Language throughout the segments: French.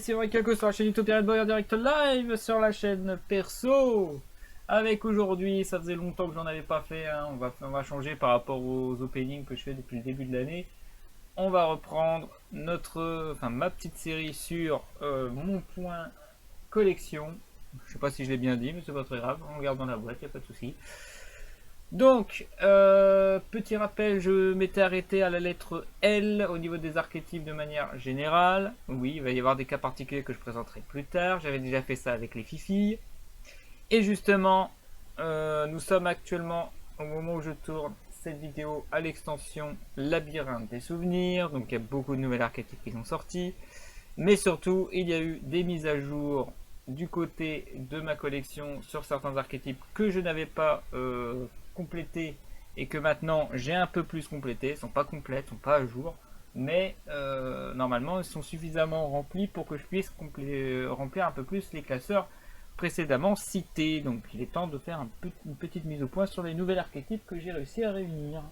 c'est vrai quelque sur la chaîne YouTube Pirate Boy en direct live sur la chaîne perso. Avec aujourd'hui, ça faisait longtemps que j'en avais pas fait, hein. On va changer par rapport aux openings que je fais depuis le début de l'année. On va reprendre ma petite série sur mon point collection. Je sais pas si je l'ai bien dit, mais c'est pas très grave, on regarde dans la boîte, y a pas de souci. Donc, petit rappel, je m'étais arrêté à la lettre L au niveau des archétypes de manière générale. Oui, il va y avoir des cas particuliers que je présenterai plus tard. J'avais déjà fait ça avec les fifilles. Et justement, nous sommes actuellement, au moment où je tourne cette vidéo, à l'extension Labyrinthe des souvenirs. Donc, il y a beaucoup de nouvelles archétypes qui sont sortis. Mais surtout, il y a eu des mises à jour du côté de ma collection sur certains archétypes que je n'avais pas complétés et que maintenant j'ai un peu plus complétés. Ils sont pas complètes, sont pas à jour, mais normalement ils sont suffisamment remplis pour que je puisse remplir un peu plus les classeurs précédemment cités. Donc il est temps de faire une petite mise au point sur les nouvelles archétypes que j'ai réussi à réunir.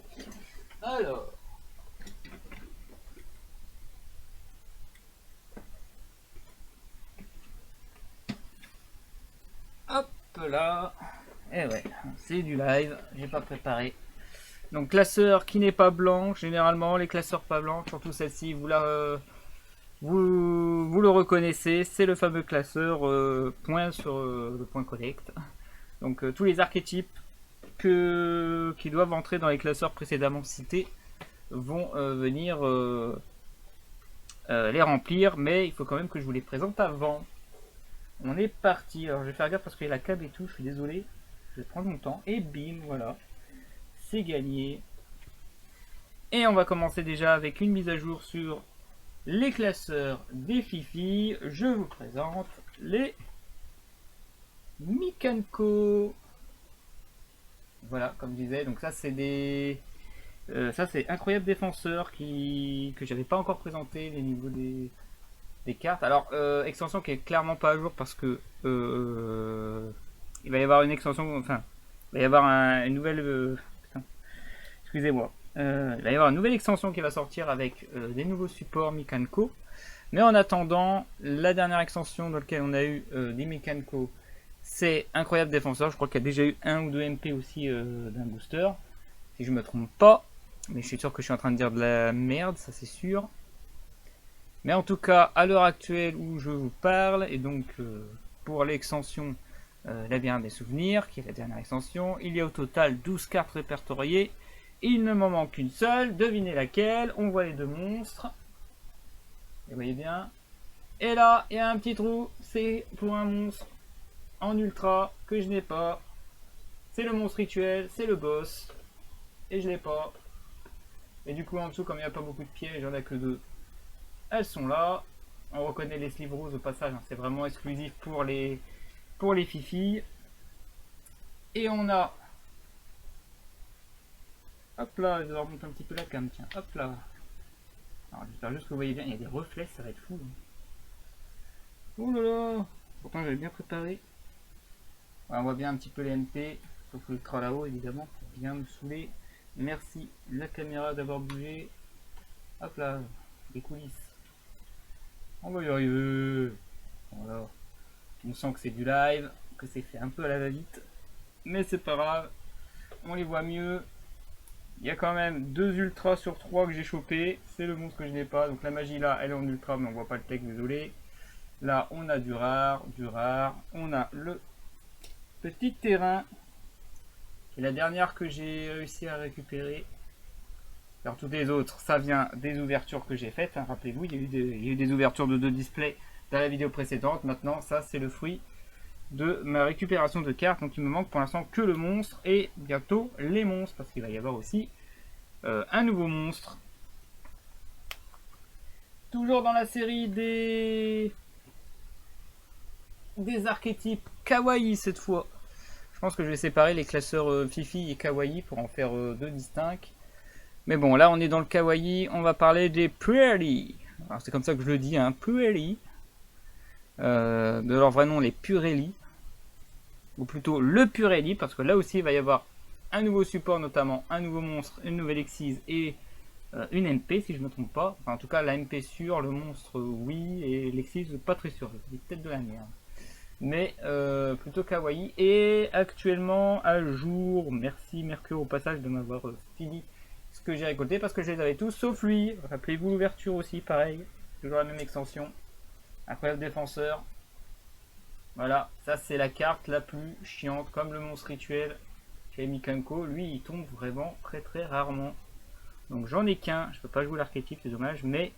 Alors, hop là, et ouais, c'est du live, j'ai pas préparé. Donc classeur qui n'est pas blanc, généralement les classeurs pas blancs, surtout celle-ci, vous le reconnaissez, c'est le fameux classeur point sur le point collect. Donc tous les archétypes qui doivent entrer dans les classeurs précédemment cités vont venir les remplir, mais il faut quand même que je vous les présente avant. On est parti, alors je vais faire gaffe parce qu'il y a la câble et tout, je suis désolé, je vais prendre mon temps, et bim, voilà, c'est gagné. Et on va commencer déjà avec une mise à jour sur les classeurs des fifis. Je vous présente les Mikanko. Voilà, comme je disais, donc ça c'est des... ça c'est incroyable défenseur que j'avais pas encore présenté les niveaux des cartes. Alors extension qui est clairement pas à jour parce que il va y avoir une extension, enfin il va y avoir une nouvelle excusez-moi, il va y avoir une nouvelle extension qui va sortir avec des nouveaux supports Mikanko. Mais en attendant, la dernière extension dans laquelle on a eu des Mikanko, c'est incroyable défenseur. Je crois qu'il y a déjà eu 1 ou 2 MP aussi d'un booster, si je me trompe pas. Mais je suis sûr que je suis en train de dire de la merde, ça c'est sûr. Mais en tout cas, à l'heure actuelle où je vous parle, et donc pour l'extension Labyrinthe des souvenirs, qui est la dernière extension, il y a au total 12 cartes répertoriées. Il ne m'en manque qu'une seule, devinez laquelle. On voit les deux monstres. Vous voyez bien. Et là, il y a un petit trou, c'est pour un monstre en ultra que je n'ai pas. C'est le monstre rituel, c'est le boss. Et je l'ai pas. Et du coup, en dessous, comme il n'y a pas beaucoup de pièges, j'en ai que 2. Elles sont là. On reconnaît les sleeves roses au passage, hein. C'est vraiment exclusif pour les fifilles. Et on a... Hop là, je vais remonter un petit peu la cam, tiens, hop là. Alors j'espère juste que vous voyez bien, il y a des reflets, ça va être fou. Oh là là. Pourtant j'avais bien préparé. Ouais, on voit bien un petit peu les MP, sauf l'ultra là-haut évidemment, pour bien me saouler. Merci la caméra d'avoir bougé. Hop là, les coulisses. On va y arriver. Voilà. On sent que c'est du live, que c'est fait un peu à la va-vite. Mais c'est pas grave, on les voit mieux. Il y a quand même 2 ultras sur 3 que j'ai chopé. C'est le monstre que je n'ai pas. Donc la magie là, elle est en ultra, mais on voit pas le texte, désolé. Là, on a du rare, du rare. On a le petit terrain. C'est la dernière que j'ai réussi à récupérer. Alors toutes les autres, ça vient des ouvertures que j'ai faites, hein. Rappelez-vous, il y a eu des ouvertures de 2 displays dans la vidéo précédente. Maintenant, ça c'est le fruit de ma récupération de cartes. Donc il me manque pour l'instant que le monstre et bientôt les monstres, parce qu'il va y avoir aussi un nouveau monstre. Toujours dans la série des archétypes kawaii cette fois. Je pense que je vais séparer les classeurs fifi et kawaii pour en faire 2 distincts. Mais bon, là on est dans le kawaii, on va parler des Purelli. Alors c'est comme ça que je le dis, hein, Purelli. De leur vrai nom, les Purelli. Ou plutôt le Purelli, parce que là aussi il va y avoir un nouveau support, notamment un nouveau monstre, une nouvelle exquise et une MP si je ne me trompe pas. Enfin, en tout cas, la MP sûre, le monstre oui, et Lexis pas très sûr. Je dis peut-être de la merde. Mais plutôt kawaii. Et actuellement à jour, merci Mercure au passage de m'avoir fini ce que j'ai récolté parce que je les avais tous sauf lui. Rappelez-vous l'ouverture aussi, pareil. Toujours la même extension. Incroyable défenseur. Voilà, ça c'est la carte la plus chiante, comme le monstre rituel chez Mikanko. Lui, il tombe vraiment très très rarement. Donc j'en ai qu'un, je peux pas jouer l'archétype, c'est dommage, mais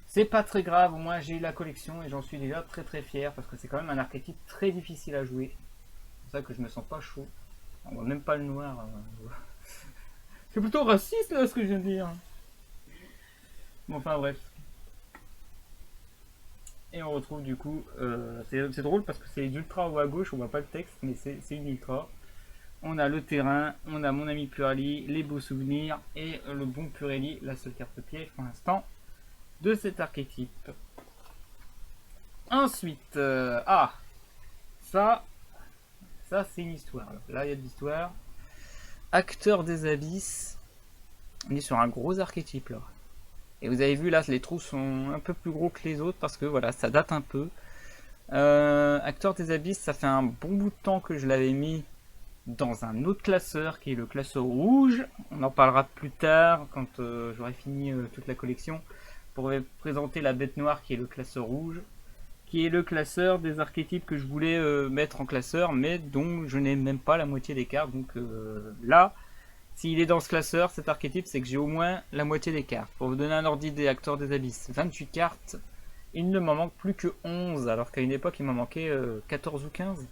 c'est pas très grave, au moins j'ai eu la collection et j'en suis déjà très très fier parce que c'est quand même un archétype très difficile à jouer. C'est pour ça que je me sens pas chaud. On voit même pas le noir. C'est plutôt raciste là ce que je viens de dire. Bon, enfin bref. Et on retrouve du coup, c'est drôle parce que c'est les ultras ou à gauche, on voit pas le texte, mais c'est une ultra. On a le terrain, on a mon ami Purali, les beaux souvenirs et le bon Purali, la seule carte piège pour l'instant de cet archétype. Ensuite, ça c'est une histoire. Là il y a de l'histoire. Acteur des abysses, on est sur un gros archétype là. Et vous avez vu là, les trous sont un peu plus gros que les autres parce que voilà, ça date un peu. Acteur des abysses, ça fait un bon bout de temps que je l'avais mis dans un autre classeur qui est le classeur rouge. On en parlera plus tard quand j'aurai fini toute la collection pour présenter la bête noire qui est le classeur rouge, qui est le classeur des archétypes que je voulais mettre en classeur mais dont je n'ai même pas la moitié des cartes. Donc là, s'il est dans ce classeur, cet archétype, c'est que j'ai au moins la moitié des cartes. Pour vous donner un ordre d'idée, Acteur des abysses, 28 cartes, il ne m'en manque plus que 11, alors qu'à une époque il m'en manquait 14 ou 15.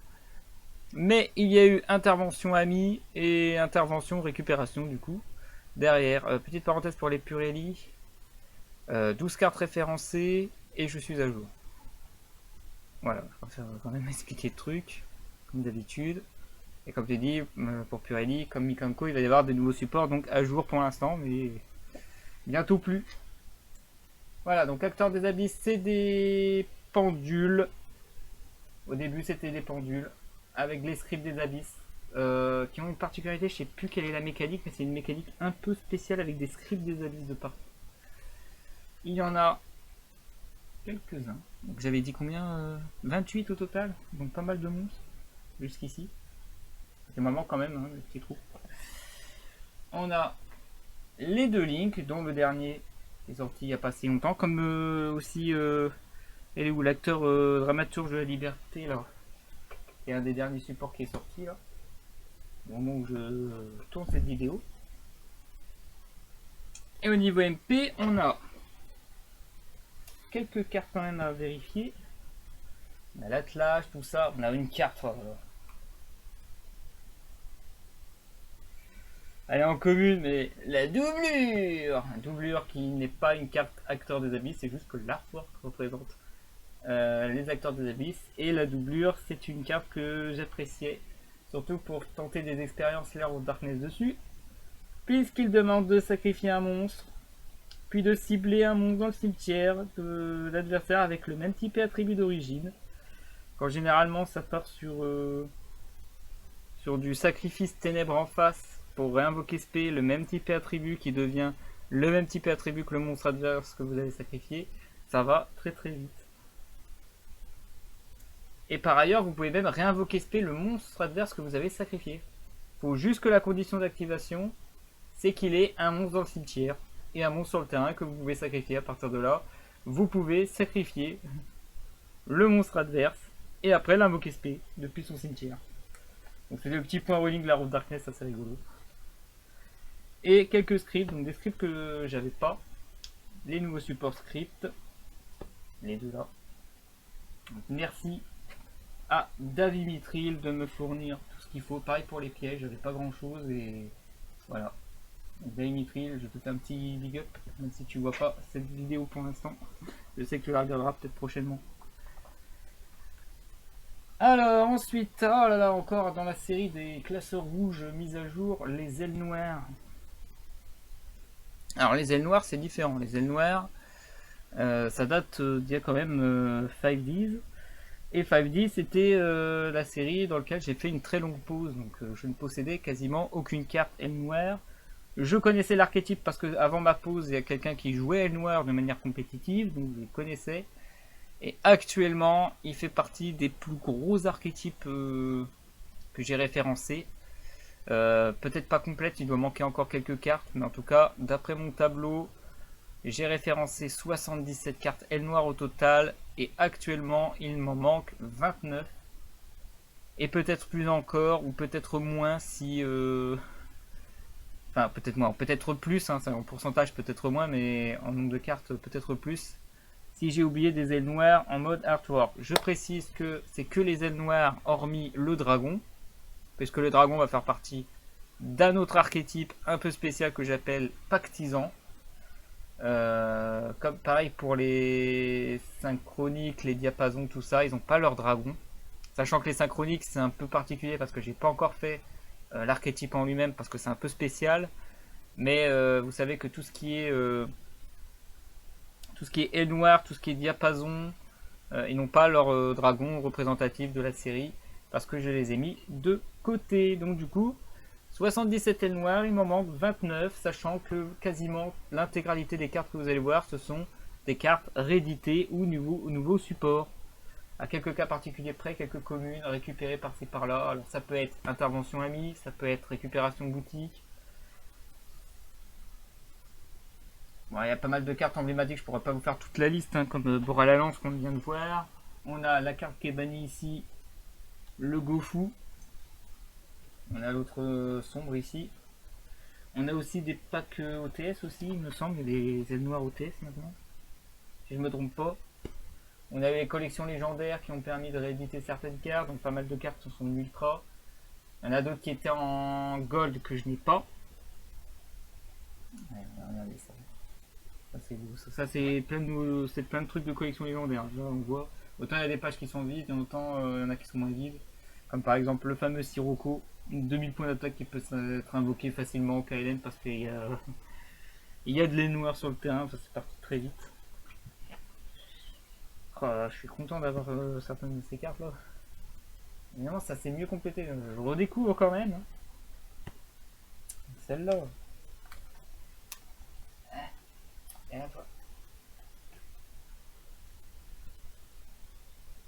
Mais il y a eu intervention ami et intervention récupération du coup. Derrière, petite parenthèse pour les Purelli, 12 cartes référencées et je suis à jour. Voilà, je préfère quand même expliquer le truc, comme d'habitude. Et comme tu dit, pour Purelli, comme Mikanko, il va y avoir des nouveaux supports, donc à jour pour l'instant, mais bientôt plus. Voilà, donc Acteur des abysses, c'est des pendules. Au début, c'était des pendules avec les scripts des abysses qui ont une particularité, je sais plus quelle est la mécanique, mais c'est une mécanique un peu spéciale avec des scripts des abysses de partout. Il y en a quelques-uns. Donc j'avais dit combien 28 au total, donc pas mal de monstres jusqu'ici. C'est moment quand même, hein, le petit trou. On a les deux Link, dont le dernier est sorti il n'y a pas si longtemps, comme aussi elle est où l'acteur dramaturge de la liberté là. C'est un des derniers supports qui est sorti là, au moment où je tourne cette vidéo. Et au niveau MP, on a quelques cartes quand même à vérifier. On a l'attelage, tout ça. On a une carte. Voilà. Elle est en commune, mais la doublure, doublure qui n'est pas une carte acteur des abysses, c'est juste que l'artwork représente les acteurs des abysses. Et la doublure, c'est une carte que j'appréciais, surtout pour tenter des expériences Lair of Darkness dessus, puisqu'il demande de sacrifier un monstre, puis de cibler un monstre dans le cimetière de l'adversaire avec le même type et attribut d'origine. Quand généralement ça part sur du sacrifice ténèbres en face pour réinvoquer spé, le même type et attribut qui devient le même type et attribut que le monstre adverse que vous avez sacrifié, ça va très très vite. Et par ailleurs, vous pouvez même réinvoquer spé le monstre adverse que vous avez sacrifié. Il faut juste que la condition d'activation, c'est qu'il ait un monstre dans le cimetière et un monstre sur le terrain que vous pouvez sacrifier. À partir de là, vous pouvez sacrifier le monstre adverse et après l'invoquer spé depuis son cimetière. Donc c'est le petit point rolling Lair of Darkness, assez rigolo. Et quelques scripts, donc des scripts que j'avais pas. Les nouveaux supports scripts. Les deux là. Donc merci à Davimithril de me fournir tout ce qu'il faut. Pareil pour les pièges, j'avais pas grand chose et voilà. Davimithril, je te fais un petit big up, même si tu vois pas cette vidéo pour l'instant. Je sais que tu la regarderas peut-être prochainement. Alors ensuite, oh là là, encore dans la série des classeurs rouges mise à jour, les ailes noires. Alors les ailes noires c'est différent, les ailes noires ça date d'il y a quand même 5Ds. Et 5D c'était la série dans laquelle j'ai fait une très longue pause, donc je ne possédais quasiment aucune carte aile noire Je connaissais l'archétype parce que avant ma pause, il y a quelqu'un qui jouait aile noire de manière compétitive, donc je le connaissais. Et actuellement, il fait partie des plus gros archétypes que j'ai référencés. Peut-être pas complète, il doit manquer encore quelques cartes, mais en tout cas, d'après mon tableau, j'ai référencé 77 cartes aile noire au total, et actuellement, il m'en manque 29. Et peut-être plus encore, ou peut-être moins si... Enfin, peut-être moins, peut-être plus, hein, en pourcentage peut-être moins, mais en nombre de cartes peut-être plus. Si j'ai oublié des ailes noires en mode artwork. Je précise que c'est que les ailes noires hormis le dragon, puisque le dragon va faire partie d'un autre archétype un peu spécial que j'appelle pactisan. Comme pareil pour les synchroniques, les diapasons, tout ça, ils n'ont pas leur dragon. Sachant que les synchroniques c'est un peu particulier parce que j'ai pas encore fait l'archétype en lui-même parce que c'est un peu spécial. Mais vous savez que tout ce qui est aile noire, tout ce qui est diapason, ils n'ont pas leur dragon représentatif de la série parce que je les ai mis de côté. Donc du coup, 77 ailes noires, il m'en manque 29, sachant que quasiment l'intégralité des cartes que vous allez voir, ce sont des cartes rééditées ou nouveau support. À quelques cas particuliers près, quelques communes récupérées par-ci par-là. Alors ça peut être intervention amie, ça peut être récupération boutique. Bon, il y a pas mal de cartes emblématiques, je pourrais pas vous faire toute la liste, hein, comme Bora la Lance qu'on vient de voir. On a la carte qui est bannie ici, le Gofu. On a l'autre sombre ici. On a aussi des packs OTS aussi, il me semble, il y a des ailes noires OTS maintenant. Si je me trompe pas. On a les collections légendaires qui ont permis de rééditer certaines cartes, donc pas mal de cartes sont en ultra. Il y en a d'autres qui étaient en gold que je n'ai pas. Ouais, regardez ça. Ça c'est beau. Ça c'est plein de trucs de collection légendaire. Là on voit. Autant il y a des pages qui sont vides, et autant il y en a qui sont moins vides. Comme par exemple le fameux Sirocco, 2000 points d'attaque qui peut être invoqué facilement au KLN parce qu'il y a, il y a de l'aile noire sur le terrain, ça c'est parti très vite. Oh, je suis content d'avoir certaines de ces cartes là. Évidemment ça s'est mieux complété, je redécouvre quand même. Hein. Celle-là. Et là toi.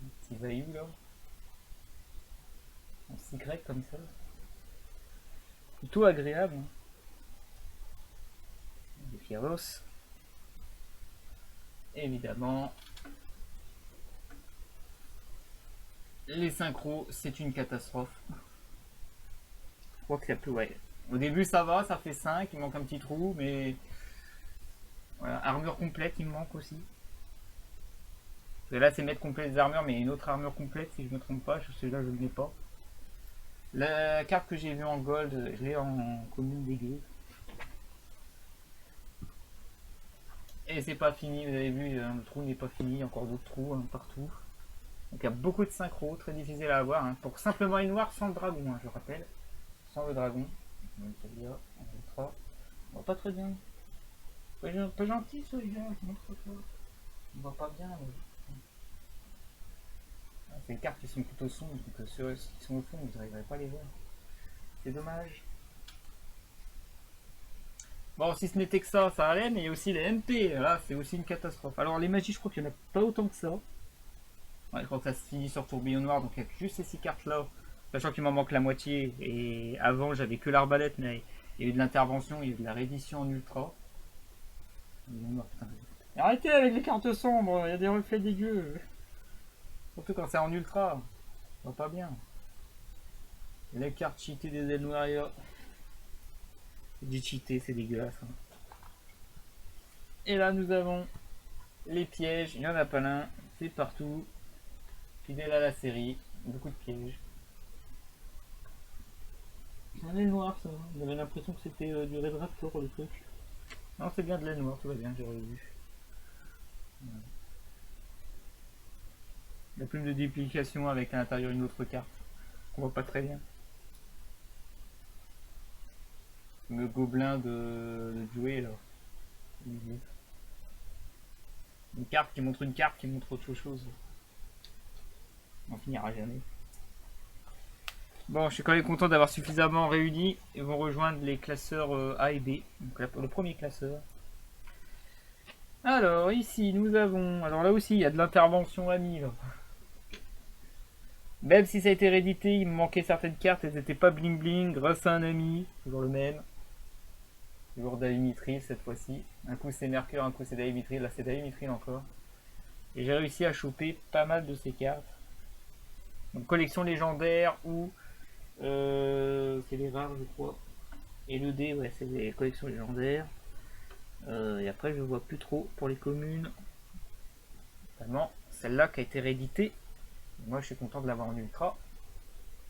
Un petit vaillou là. En secret comme ça. Plutôt agréable. Hein. Des Fieros. Évidemment. Les synchros, c'est une catastrophe. Je crois qu'il y a plus, ouais. Au début ça va, ça fait 5, il manque un petit trou, mais... Voilà, armure complète il me manque aussi. Parce que là c'est mettre complète des armures, mais une autre armure complète si je me trompe pas, celui-là je ne l'ai pas. La carte que j'ai vue en gold, je l'ai en commune dégueu. Et c'est pas fini, vous avez vu, le trou n'est pas fini, il y a encore d'autres trous hein, partout. Donc il y a beaucoup de synchro, très difficile à avoir. Hein, pour simplement une noire sans le dragon, hein, je rappelle. Sans le dragon. Donc celui-là, on montrera. On voit pas très bien. Pas gentil celui-là, je montre pas. On voit pas bien. C'est des cartes qui sont plutôt sombres, donc ceux qui sont au fond, vous n'arriverez pas à les voir. C'est dommage. Bon, si ce n'était que ça allait, mais il y a aussi les MP. Là, c'est aussi une catastrophe. Alors, les magies, je crois qu'il n'y en a pas autant que ça. Ouais, je crois que ça se finit sur tourbillon noir, donc il y a juste ces 6 cartes là. Sachant qu'il m'en manque la moitié. Et avant, j'avais que l'arbalète, mais il y a eu de l'intervention, il y a eu de la réédition en ultra. Arrêtez avec les cartes sombres, il y a des reflets dégueux. Surtout quand c'est en ultra. Ça va pas bien. Et les cartes cheatées des ailes noires. C'est du cheaté, c'est dégueulasse. Hein. Et là, nous avons les pièges. Il n'y en a pas l'un. C'est partout. Fidèle à la série. Beaucoup de pièges. C'est un lait noir, ça. On avait l'impression que c'était du Red Raptor, le truc. Non, c'est bien de lait noir, tout va bien, j'ai revu. Voilà. La plume de duplication avec à l'intérieur une autre carte. On voit pas très bien. Le gobelin de Jouer là. Une carte qui montre autre chose. On finira jamais. Bon, je suis quand même content d'avoir suffisamment réuni. Ils vont rejoindre les classeurs A et B. Donc le premier classeur. Alors, ici, nous avons... Alors là aussi, il y a de l'intervention à 1000. Même si ça a été réédité, il me manquait certaines cartes. Elles n'étaient pas bling bling grâce à un ami. Toujours le même. Toujours Davimithril cette fois-ci. Un coup c'est Mercure, un coup c'est Davimithril. Là c'est Davimithril encore. Et j'ai réussi à choper pas mal de ces cartes. Donc collection légendaire ou... c'est les rares je crois. Et le D, ouais, c'est les collections légendaires. Et après je vois plus trop pour les communes. Notamment celle-là qui a été rééditée. Moi je suis content de l'avoir en ultra.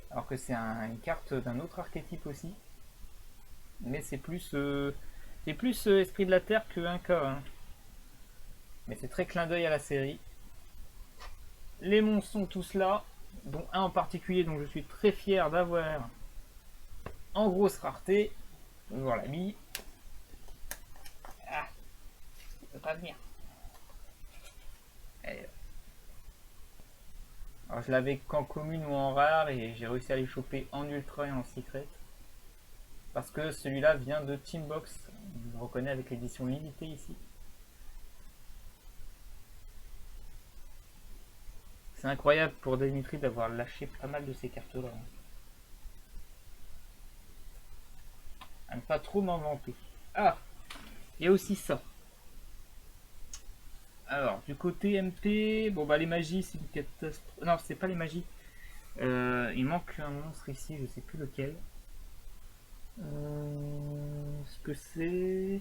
Alors que c'est une carte d'un autre archétype aussi. Mais c'est plus Esprit de la Terre que 1K. Hein. Mais c'est très clin d'œil à la série. Les monstres sont tous là, dont un en particulier dont je suis très fier d'avoir en grosse rareté. Toujours l'ami. Ah, il peut pas venir. Alors je l'avais qu'en commune ou en rare et j'ai réussi à les choper en ultra et en secret. Parce que celui-là vient de Teambox. Je le reconnais avec l'édition limitée ici. C'est incroyable pour Dimitri d'avoir lâché pas mal de ces cartes-là. À ne pas trop m'en vanter. Ah, il y a aussi ça. Alors, du côté MP, bon bah les magies, c'est une catastrophe. Non, c'est pas les magies. Il manque un monstre ici, je sais plus lequel. Ce que c'est...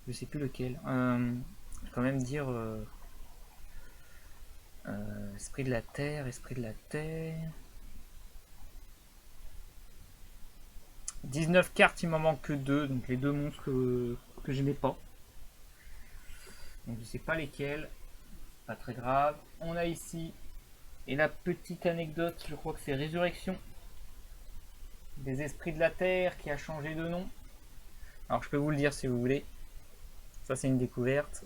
Je sais plus lequel. Je vais quand même dire... esprit de la terre, esprit de la terre... 19 cartes, il m'en manque que 2, donc les deux monstres que je n'ai pas. Donc je sais pas lesquels, pas très grave. On a ici, et la petite anecdote, je crois que c'est Résurrection des esprits de la terre qui a changé de nom. Alors je peux vous le dire si vous voulez. Ça c'est une découverte.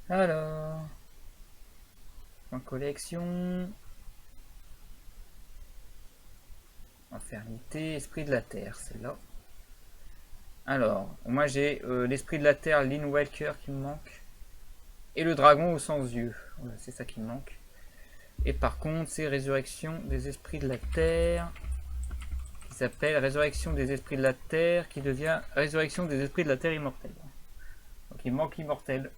Alors, en collection, infernité, esprit de la terre, celle-là. Alors, moi j'ai l'esprit de la terre, Lynn Walker qui me manque. Et le dragon aux 100 yeux. Voilà, c'est ça qui me manque. Et par contre, c'est Résurrection des esprits de la terre. Qui s'appelle Résurrection des esprits de la terre. Qui devient Résurrection des esprits de la terre immortelle. Donc il manque immortel.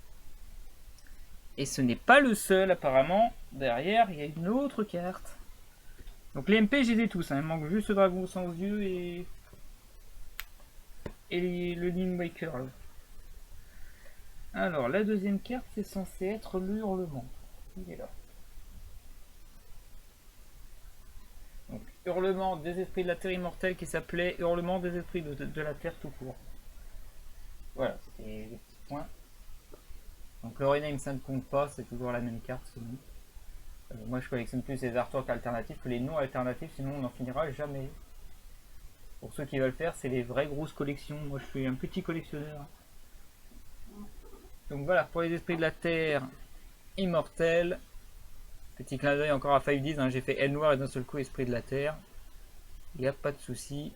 Et ce n'est pas le seul apparemment. Derrière, il y a une autre carte. Donc les MP, j'ai des tous. Hein. Il manque juste le dragon aux 100 yeux et le Lynn Waker. Là. Alors, la deuxième carte, c'est censé être le hurlement. Il est là. Donc, hurlement des esprits de la terre immortelle qui s'appelait hurlement des esprits de la terre tout court. Voilà, c'était les petits points. Donc, le rename, ça ne compte pas, c'est toujours la même carte. Moi, je collectionne plus les artworks alternatifs que les non alternatifs, sinon on n'en finira jamais. Pour ceux qui veulent faire, c'est les vraies grosses collections. Moi, je suis un petit collectionneur. Donc voilà, pour les esprits de la terre immortels. Petit clin d'œil encore à 510, hein, j'ai fait aile noire et d'un seul coup esprit de la terre. Il n'y a pas de souci.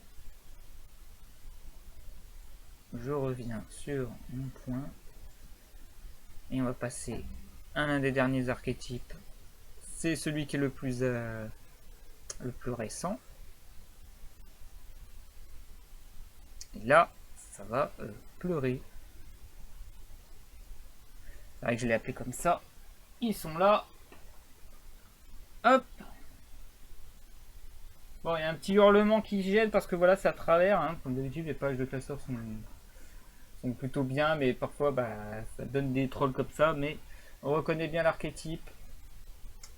Je reviens sur mon point. Et on va passer à l'un des derniers archétypes. C'est celui qui est le plus récent. Et là, ça va pleurer. C'est vrai que je l'ai appelé comme ça. Ils sont là. Hop. Bon, il y a un petit hurlement qui gèle parce que voilà, c'est à travers. Hein. Comme d'habitude, les pages de classeurs sont plutôt bien, mais parfois bah, ça donne des trolls comme ça. Mais on reconnaît bien l'archétype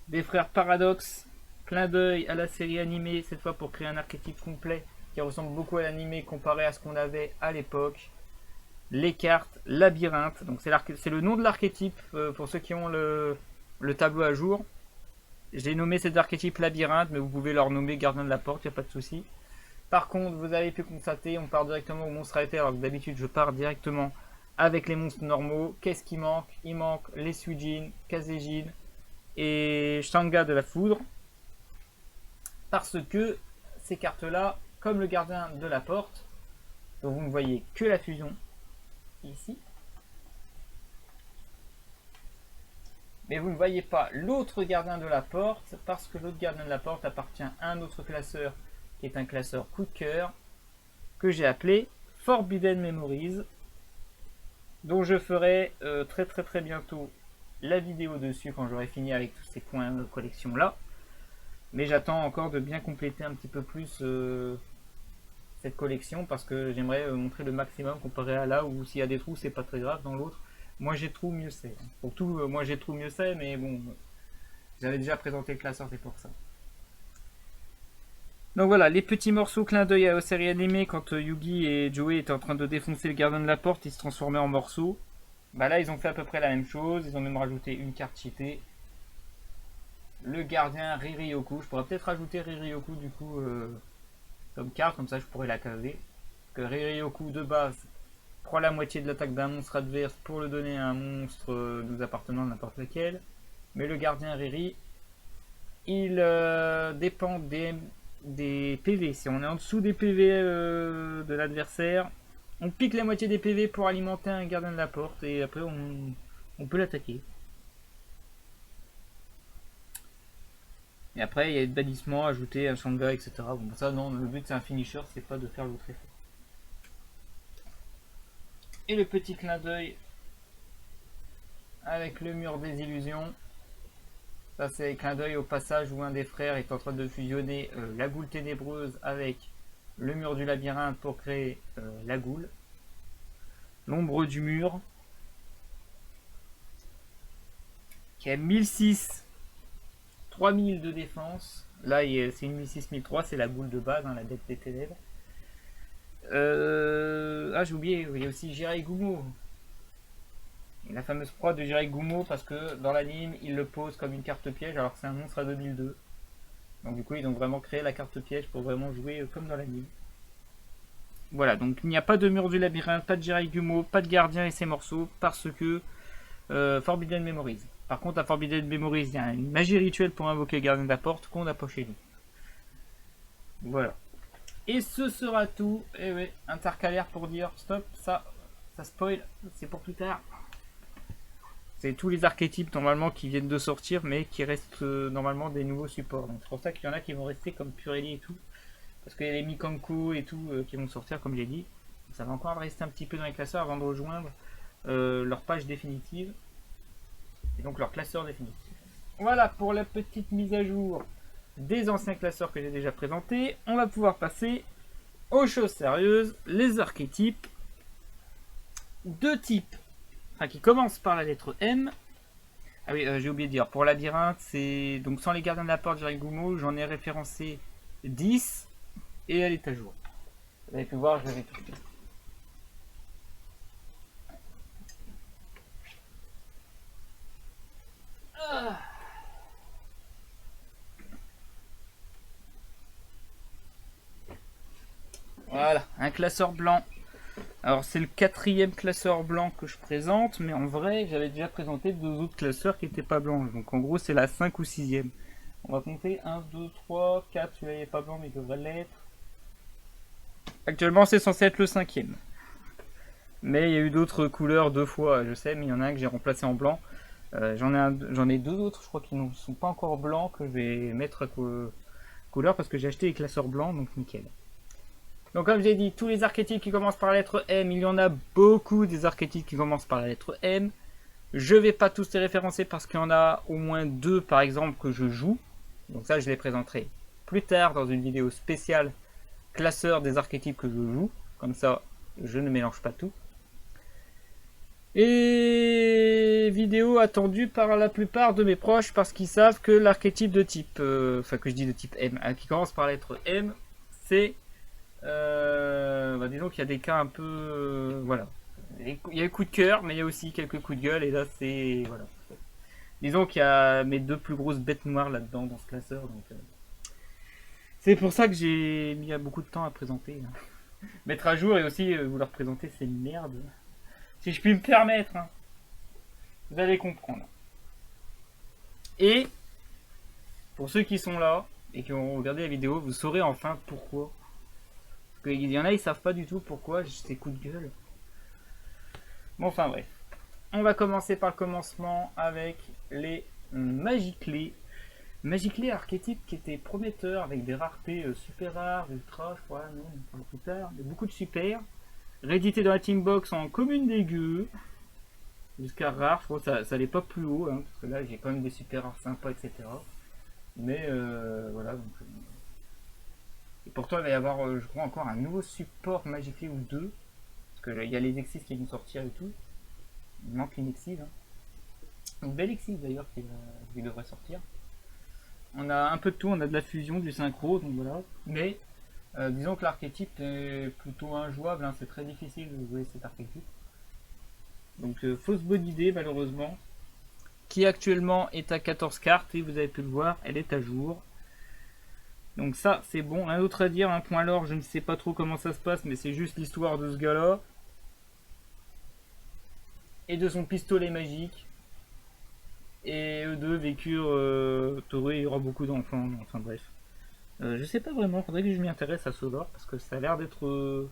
des frères Paradox. Clin d'œil à la série animée, cette fois pour créer un archétype complet qui ressemble beaucoup à l'animé comparé à ce qu'on avait à l'époque. Les cartes labyrinthe, donc c'est le nom de l'archétype pour ceux qui ont le tableau à jour. J'ai nommé cet archétype labyrinthe, mais vous pouvez leur nommer gardien de la porte, il n'y a pas de souci. Par contre, vous avez pu constater, on part directement au monstre arrêté, alors que d'habitude je pars directement avec les monstres normaux. Qu'est-ce qui manque? Il manque les Suijin, Kazejin et Shanga de la foudre. Parce que ces cartes-là, comme le gardien de la porte, donc vous ne voyez que la fusion ici. Mais vous ne voyez pas l'autre gardien de la porte, parce que l'autre gardien de la porte appartient à un autre classeur, qui est un classeur coup de cœur, que j'ai appelé Forbidden Memories, dont je ferai très bientôt la vidéo dessus quand j'aurai fini avec tous ces points de collection là. Mais j'attends encore de bien compléter un petit peu plus cette collection, parce que j'aimerais montrer le maximum comparé à là où s'il y a des trous c'est pas très grave, dans l'autre moi j'ai trou mieux c'est. Pour tout moi j'ai trou mieux c'est, mais bon j'avais déjà présenté le classeur, c'est pour ça. Donc voilà, les petits morceaux clin d'œil à la série animée, quand Yugi et Joey étaient en train de défoncer le gardien de la porte, ils se transformaient en morceaux. Bah là ils ont fait à peu près la même chose, ils ont même rajouté une carte cheatée. Le gardien Riryoku, je pourrais peut-être rajouter Riryoku du coup comme carte, comme ça je pourrais la caser. Parce que Riryoku de base prend la moitié de l'attaque d'un monstre adverse pour le donner à un monstre nous appartenant à n'importe lequel. Mais le gardien Riri, il dépend des PV. Si on est en dessous des PV de l'adversaire, on pique la moitié des PV pour alimenter un gardien de la porte et après on peut l'attaquer. Et après il y a des bannissements, ajouter un Shanga, etc. Bon ça non, le but c'est un finisher, c'est pas de faire le très fort. Et le petit clin d'œil avec le mur des illusions. Ça c'est un clin d'œil au passage où un des frères est en train de fusionner la goule ténébreuse avec le mur du labyrinthe pour créer la goule. L'ombre du mur qui a 1006, 3000 de défense. Là c'est une 1006-1003, c'est la goule de base, hein, la dette des ténèbres. Ah j'ai oublié, il y a aussi Jirai Gumo. La fameuse proie de Jirai Gumo, parce que dans l'anime il le pose comme une carte piège alors que c'est un monstre à 2002. Donc du coup ils ont vraiment créé la carte piège pour vraiment jouer comme dans l'anime. Voilà, donc il n'y a pas de mur du labyrinthe, pas de Jirai Gumo, pas de gardien et ses morceaux, parce que Forbidden Memories. Par contre à Forbidden Memories il y a une magie rituelle pour invoquer le gardien de la porte qu'on n'a pas chez nous. Voilà. Et ce sera tout. Et oui, intercalaire pour dire stop, ça spoil, c'est pour plus tard. C'est tous les archétypes normalement qui viennent de sortir, mais qui restent normalement des nouveaux supports. Donc c'est pour ça qu'il y en a qui vont rester comme Purelli et tout. Parce qu'il y a les Mikanko et tout qui vont sortir, comme j'ai dit. Ça va encore rester un petit peu dans les classeurs avant de rejoindre leur page définitive. Et donc leur classeur définitif. Voilà pour la petite mise à jour des anciens classeurs que j'ai déjà présentés. On va pouvoir passer aux choses sérieuses, les archétypes de type, enfin qui commencent par la lettre M. Ah oui, j'ai oublié de dire, pour labyrinthe, c'est donc sans les gardiens de la porte, Jirai Gumo, j'en ai référencé 10 et elle est à jour. Vous avez pu voir, je l'avais tout fait. Voilà, un classeur blanc. Alors c'est le 4e classeur blanc que je présente, mais en vrai j'avais déjà présenté 2 autres classeurs qui n'étaient pas blancs. Donc en gros c'est la 5 ou 6e. On va compter 1, 2, 3, 4, celui-là n'est pas blanc mais il devrait l'être. Actuellement c'est censé être le 5e. Mais il y a eu d'autres couleurs 2 fois, je sais, mais il y en a un que j'ai remplacé en blanc. J'en ai 2 autres, je crois, qui ne sont pas encore blancs, que je vais mettre à couleur parce que j'ai acheté les classeurs blancs, donc nickel. Donc comme j'ai dit, tous les archétypes qui commencent par la lettre M, il y en a beaucoup des archétypes qui commencent par la lettre M. Je vais pas tous les référencer parce qu'il y en a au moins 2 par exemple que je joue. Donc ça je les présenterai plus tard dans une vidéo spéciale classeur des archétypes que je joue. Comme ça je ne mélange pas tout. Et vidéo attendue par la plupart de mes proches parce qu'ils savent que l'archétype de type, enfin que je dis de type M, qui commence par la lettre M, c'est disons qu'il y a des cas un peu voilà, il y a le coup de cœur mais il y a aussi quelques coups de gueule et là c'est voilà, disons qu'il y a mes 2 plus grosses bêtes noires là dedans dans ce classeur, donc c'est pour ça que j'ai mis beaucoup de temps à présenter, mettre à jour et aussi vous leur présenter ces merdes, si je puis me permettre, hein. Vous allez comprendre. Et pour ceux qui sont là, et qui auront regardé la vidéo, vous saurez enfin pourquoi. Parce qu'il y en a, ils savent pas du tout pourquoi j'ai ces coups de gueule. Bon, enfin bref. On va commencer par le commencement avec les Magiclés. Magiclés archétype qui était prometteur avec des raretés super rares, ultra, je crois, non, on parle plus tard, mais beaucoup de super. Réédité dans la Teambox en commune des gueux. Jusqu'à rare, je crois que ça allait pas plus haut, hein, parce que là j'ai quand même des super rares sympas, etc. Mais voilà. Donc, et pourtant il va y avoir, je crois, encore un nouveau support Magiclé ou deux. Parce que il y a les Exis qui vont sortir et tout. Il manque une Exis. Hein. Une belle Exis d'ailleurs qui devrait sortir. On a un peu de tout, on a de la fusion, du synchro, donc voilà. Mais disons que l'archétype est plutôt injouable, hein, c'est très difficile de jouer cet archétype. Donc fausse bonne idée malheureusement. Qui actuellement est à 14 cartes et vous avez pu le voir, elle est à jour. Donc ça c'est bon, rien d'autre à dire, un point l'or, je ne sais pas trop comment ça se passe, mais c'est juste l'histoire de ce gars là. Et de son pistolet magique. Et eux deux vécurent Toré, il y aura beaucoup d'enfants, enfin bref. Je sais pas vraiment, faudrait que je m'y intéresse à ce lore, parce que ça a l'air d'être...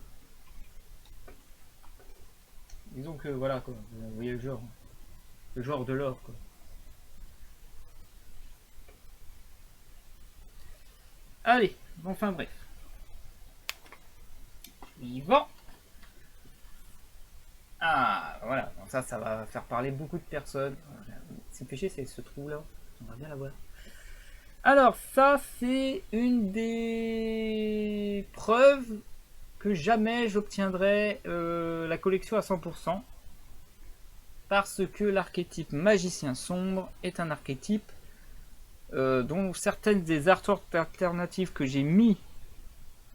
Disons que voilà quoi, vous voyez le genre de lore quoi. Allez, enfin bref. Suivant. Ah voilà, donc ça va faire parler beaucoup de personnes. C'est péché, c'est ce trou là, on va bien la voir. Alors ça c'est une des preuves que jamais j'obtiendrai la collection à 100%. Parce que l'archétype magicien sombre est un archétype dont certaines des artworks alternatives que j'ai mis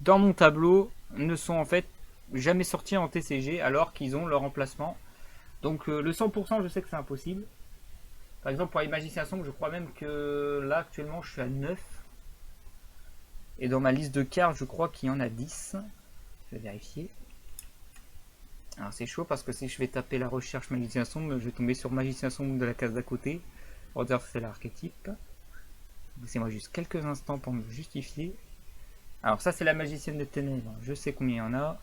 dans mon tableau ne sont en fait jamais sortis en TCG alors qu'ils ont leur emplacement. Donc le 100% je sais que c'est impossible. Par exemple pour les magiciens sombres je crois même que là actuellement je suis à 9. Et dans ma liste de cartes je crois qu'il y en a 10. Je vais vérifier. Alors c'est chaud parce que si je vais taper la recherche magicien sombre, je vais tomber sur magicien sombre de la case d'à côté. Pour dire que c'est l'archétype. Laissez-moi juste quelques instants pour me justifier. Alors ça c'est la magicienne des ténèbres. Je sais combien il y en a.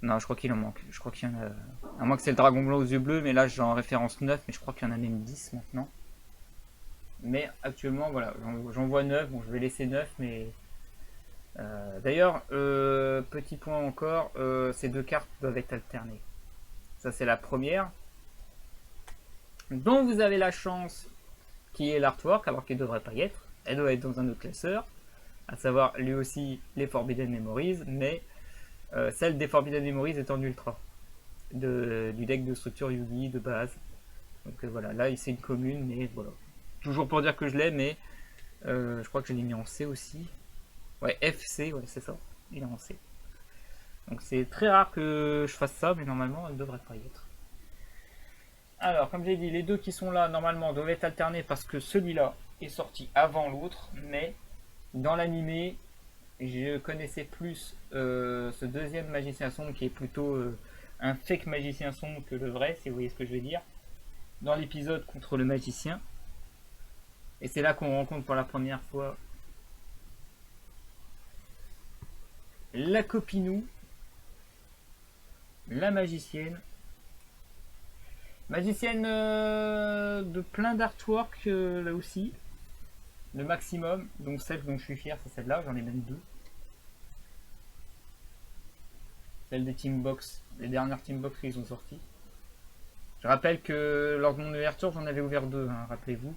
Non, je crois qu'il en manque. Je crois qu'il y en a... À moins que c'est le dragon blanc aux yeux bleus, mais là j'ai en référence 9, mais je crois qu'il y en a même 10 maintenant. Mais actuellement, voilà, j'en vois 9. Bon, je vais laisser 9, mais... D'ailleurs, petit point encore, ces deux cartes doivent être alternées. Ça c'est la première. Dont vous avez la chance qui est l'artwork, alors qu'il ne devrait pas y être. Elle doit être dans un autre classeur, à savoir lui aussi les Forbidden Memories, mais celle des Forbidden Memories est en ultra, du deck de structure Yugi de base. Donc voilà, là c'est une commune, mais voilà. Toujours pour dire que je l'ai, mais je crois que je l'ai mis en C aussi. Ouais, FC, ouais c'est ça, il est en C. Donc c'est très rare que je fasse ça, mais normalement elle ne devrait pas y être. Alors, comme j'ai dit, les deux qui sont là, normalement, doivent être alternés parce que celui-là est sorti avant l'autre, mais dans l'animé, je connaissais plus ce deuxième magicien sombre qui est plutôt un fake magicien sombre que le vrai, si vous voyez ce que je veux dire, dans l'épisode contre le magicien. Et c'est là qu'on rencontre pour la première fois la copinou, la magicienne. Magicienne de plein d'artwork là aussi. Le maximum, donc celle dont je suis fier, c'est celle-là, j'en ai même deux. Celle des Teambox, les dernières Teambox qu'ils ont sorties. Je rappelle que lors de mon ouverture, j'en avais ouvert deux, hein, rappelez-vous.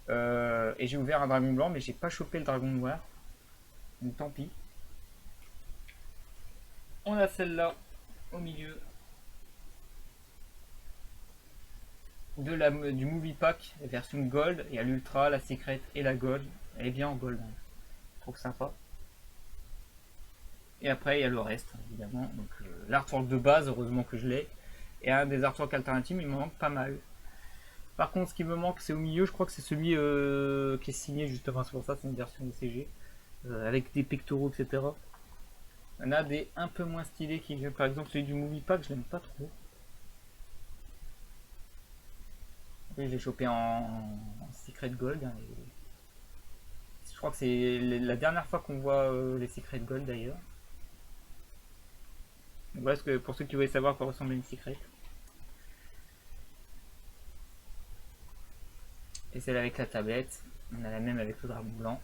Et j'ai ouvert un dragon blanc, mais j'ai pas chopé le dragon noir. Donc tant pis. On a celle-là au milieu. Du Movie Pack, la version Gold. Il y a l'Ultra, la Secret et la Gold. Elle est bien en Gold. Hein. Je trouve sympa. Et après, il y a le reste, évidemment. Donc l'artwork de base, heureusement que je l'ai. Et un des artworks alternatifs, il me manque pas mal. Par contre, ce qui me manque, c'est au milieu. Je crois que c'est celui qui est signé, justement. C'est pour ça, c'est une version DCG. Avec des pectoraux, etc. Il y en a des un peu moins stylés. Par exemple, celui du Movie Pack, je l'aime pas trop. Oui, j'ai chopé en Secret Gold. Hein, Je crois que c'est la dernière fois qu'on voit les Secret Gold d'ailleurs. Voilà pour ceux qui voulaient savoir à quoi ressemble une Secret. Et celle avec la tablette. On a la même avec le dragon blanc.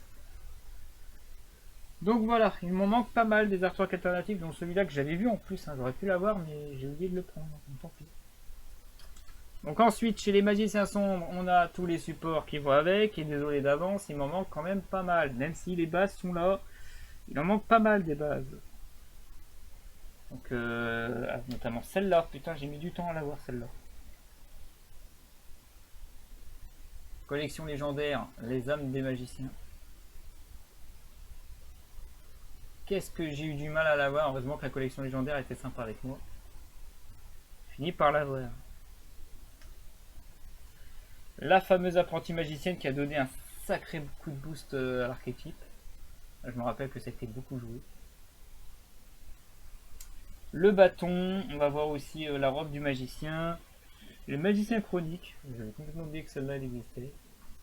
Donc voilà, il m'en manque pas mal des artworks alternatifs, dont celui-là que j'avais vu en plus. Hein. J'aurais pu l'avoir, mais j'ai oublié de le prendre. Donc, tant pis. Donc ensuite, chez les magiciens sombres, on a tous les supports qui vont avec. Et désolé d'avance, il m'en manque quand même pas mal. Même si les bases sont là, il en manque pas mal des bases. Donc notamment celle-là. Putain, j'ai mis du temps à l'avoir celle-là. Collection légendaire, les âmes des magiciens. Qu'est-ce que j'ai eu du mal à l'avoir. Heureusement que la collection légendaire était sympa avec moi. Fini par l'avoir. La fameuse apprentie magicienne qui a donné un sacré coup de boost à l'archétype. Je me rappelle que c'était beaucoup joué. Le bâton, on va voir aussi la robe du magicien. Le magicien chronique, j'avais complètement oublié que celle-là existait.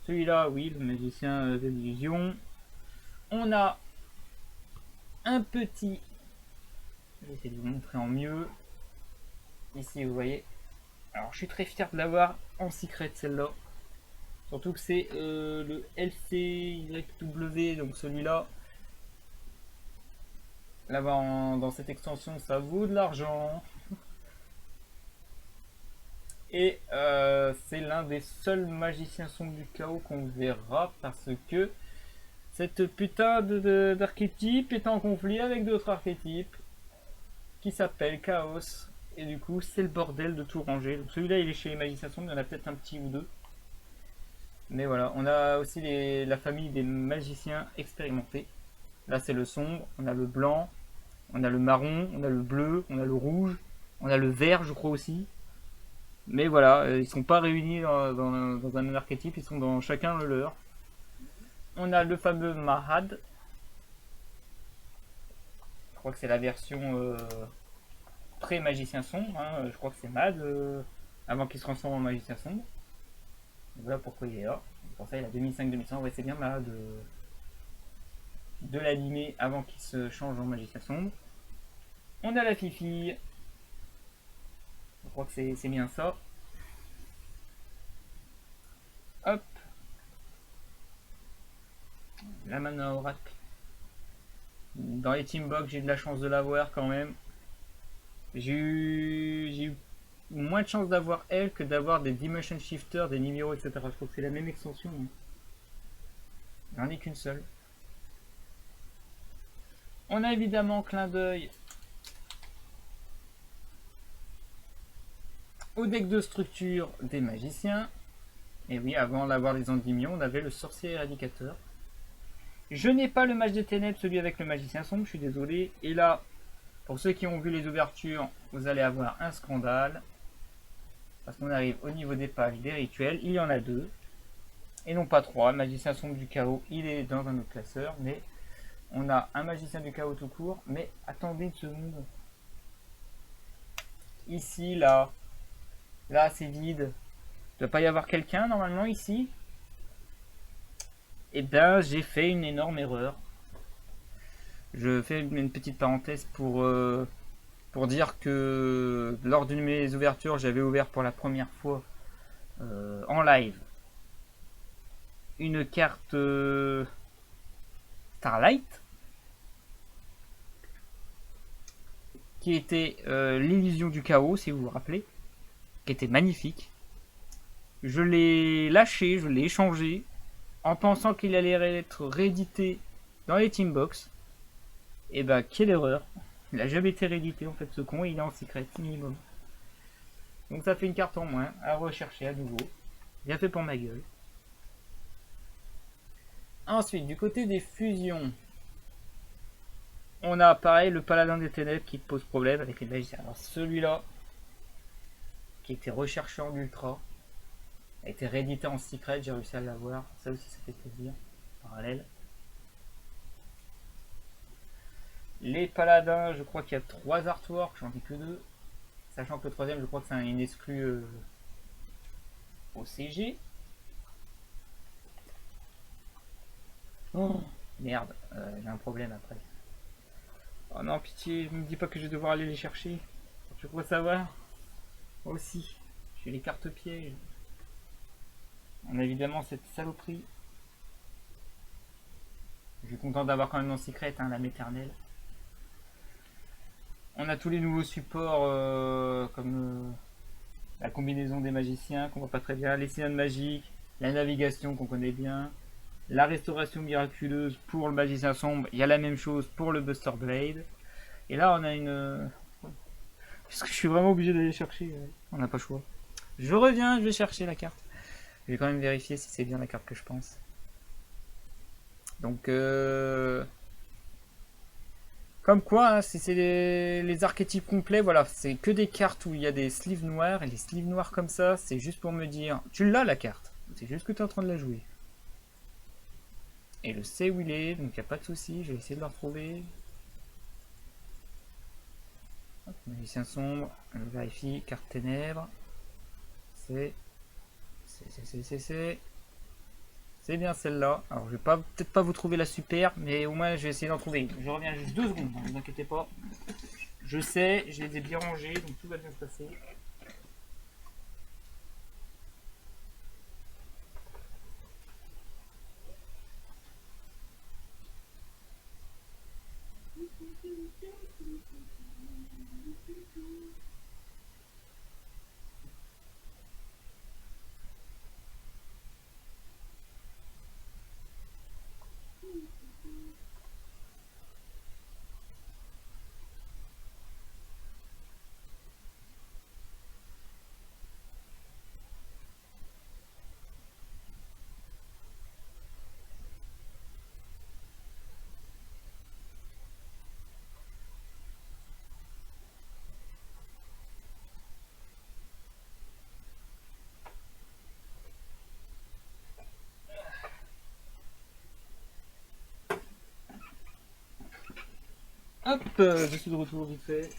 Celui-là, oui, le magicien d'illusion. On a un petit, je vais essayer de vous montrer en mieux. Ici, vous voyez. Alors, je suis très fier de l'avoir en secret celle-là. Surtout que c'est le LCYW, donc celui-là. L'avoir dans cette extension, ça vaut de l'argent. Et c'est l'un des seuls magiciens sombres du chaos qu'on verra parce que cette putain d'archétype est en conflit avec d'autres archétypes qui s'appellent Chaos. Et du coup, c'est le bordel de tout ranger. Donc celui-là, il est chez les magiciens sombres, il y en a peut-être un petit ou deux. Mais voilà, on a aussi la famille des magiciens expérimentés. Là, c'est le sombre, on a le blanc, on a le marron, on a le bleu, on a le rouge, on a le vert, je crois aussi. Mais voilà, ils sont pas réunis dans un même archétype, ils sont dans chacun le leur. On a le fameux Mahad. Je crois que c'est la version pré-magicien sombre. Hein. Je crois que c'est Mad avant qu'il se transforme en magicien sombre. Voilà pourquoi il est là. Pour ça, il a 2005-2006. Ouais, c'est bien Mahad de l'animer avant qu'il se change en magicien sombre. On a la Fifi. Je crois que c'est bien ça. Hop. La mana oracle. Dans les teambox, j'ai de la chance de l'avoir quand même. J'ai eu moins de chance d'avoir elle que d'avoir des Dimension Shifter, des Nimiro, etc. Je crois que c'est la même extension. Il n'y en a qu'une seule. On a évidemment clin d'œil au deck de structure des magiciens. Et oui, avant d'avoir les Endymions, on avait le sorcier éradicateur. Je n'ai pas le mage des ténèbres, celui avec le magicien sombre, je suis désolé. Et là, pour ceux qui ont vu les ouvertures, vous allez avoir un scandale. Parce qu'on arrive au niveau des pages des rituels, il y en a 2. Et non pas 3. Le magicien sombre du chaos, il est dans un autre classeur. Mais on a un magicien du chaos tout court. Mais attendez une seconde. Ici, là. Là, c'est vide. Il ne doit pas y avoir quelqu'un normalement ici. Et ben, j'ai fait une énorme erreur. Je fais une petite parenthèse pour dire que lors d'une de mes ouvertures, j'avais ouvert pour la première fois en live une carte Starlight qui était l'illusion du chaos, si vous vous rappelez, qui était magnifique. Je l'ai lâché, je l'ai échangé en pensant qu'il allait être réédité dans les Teambox. Et bah, quelle erreur! Il a jamais été réédité en fait, ce con, et il est en secret minimum. Donc ça fait une carte en moins à rechercher à nouveau. Bien fait pour ma gueule. Ensuite, du côté des fusions, on a pareil le paladin des ténèbres qui pose problème avec les magiciens. Alors celui-là, qui était recherché en ultra, a été réédité en secret, j'ai réussi à l'avoir. Ça aussi, ça fait plaisir. Parallèle. Les paladins, je crois qu'il y a 3 artworks, j'en ai que 2. Sachant que le troisième, je crois que c'est une exclue au CG. Oh, merde, j'ai un problème après. Oh non, pitié, ne me dis pas que je vais devoir aller les chercher. Je crois savoir. Moi aussi, j'ai les cartes pièges. On a évidemment cette saloperie. Je suis content d'avoir quand même mon secret, hein, l'âme éternelle. On a tous les nouveaux supports comme la combinaison des magiciens qu'on voit pas très bien, les cylindres magiques, la navigation qu'on connaît bien, la restauration miraculeuse pour le magicien sombre. Il y a la même chose pour le Buster Blade. Et là, on a une. Parce que je suis vraiment obligé d'aller chercher. On n'a pas le choix. Je reviens, je vais chercher la carte. Je vais quand même vérifier si c'est bien la carte que je pense. Donc, comme quoi, hein, si c'est les archétypes complets, voilà, c'est que des cartes où il y a des sleeves noirs. Et les sleeves noirs comme ça, c'est juste pour me dire, tu l'as la carte. C'est juste que tu es en train de la jouer. Et le sait où il est, donc il n'y a pas de souci. Je vais essayer de le retrouver. Hop, magicien sombre, je vérifie, carte ténèbres. C'est C'est bien celle-là. Alors je vais pas peut-être pas vous trouver la super, mais au moins je vais essayer d'en trouver une. Je reviens juste 2 secondes, ne vous inquiétez pas. Je sais, je les ai bien rangés, donc tout va bien se passer. Hop, je suis de retour vite fait.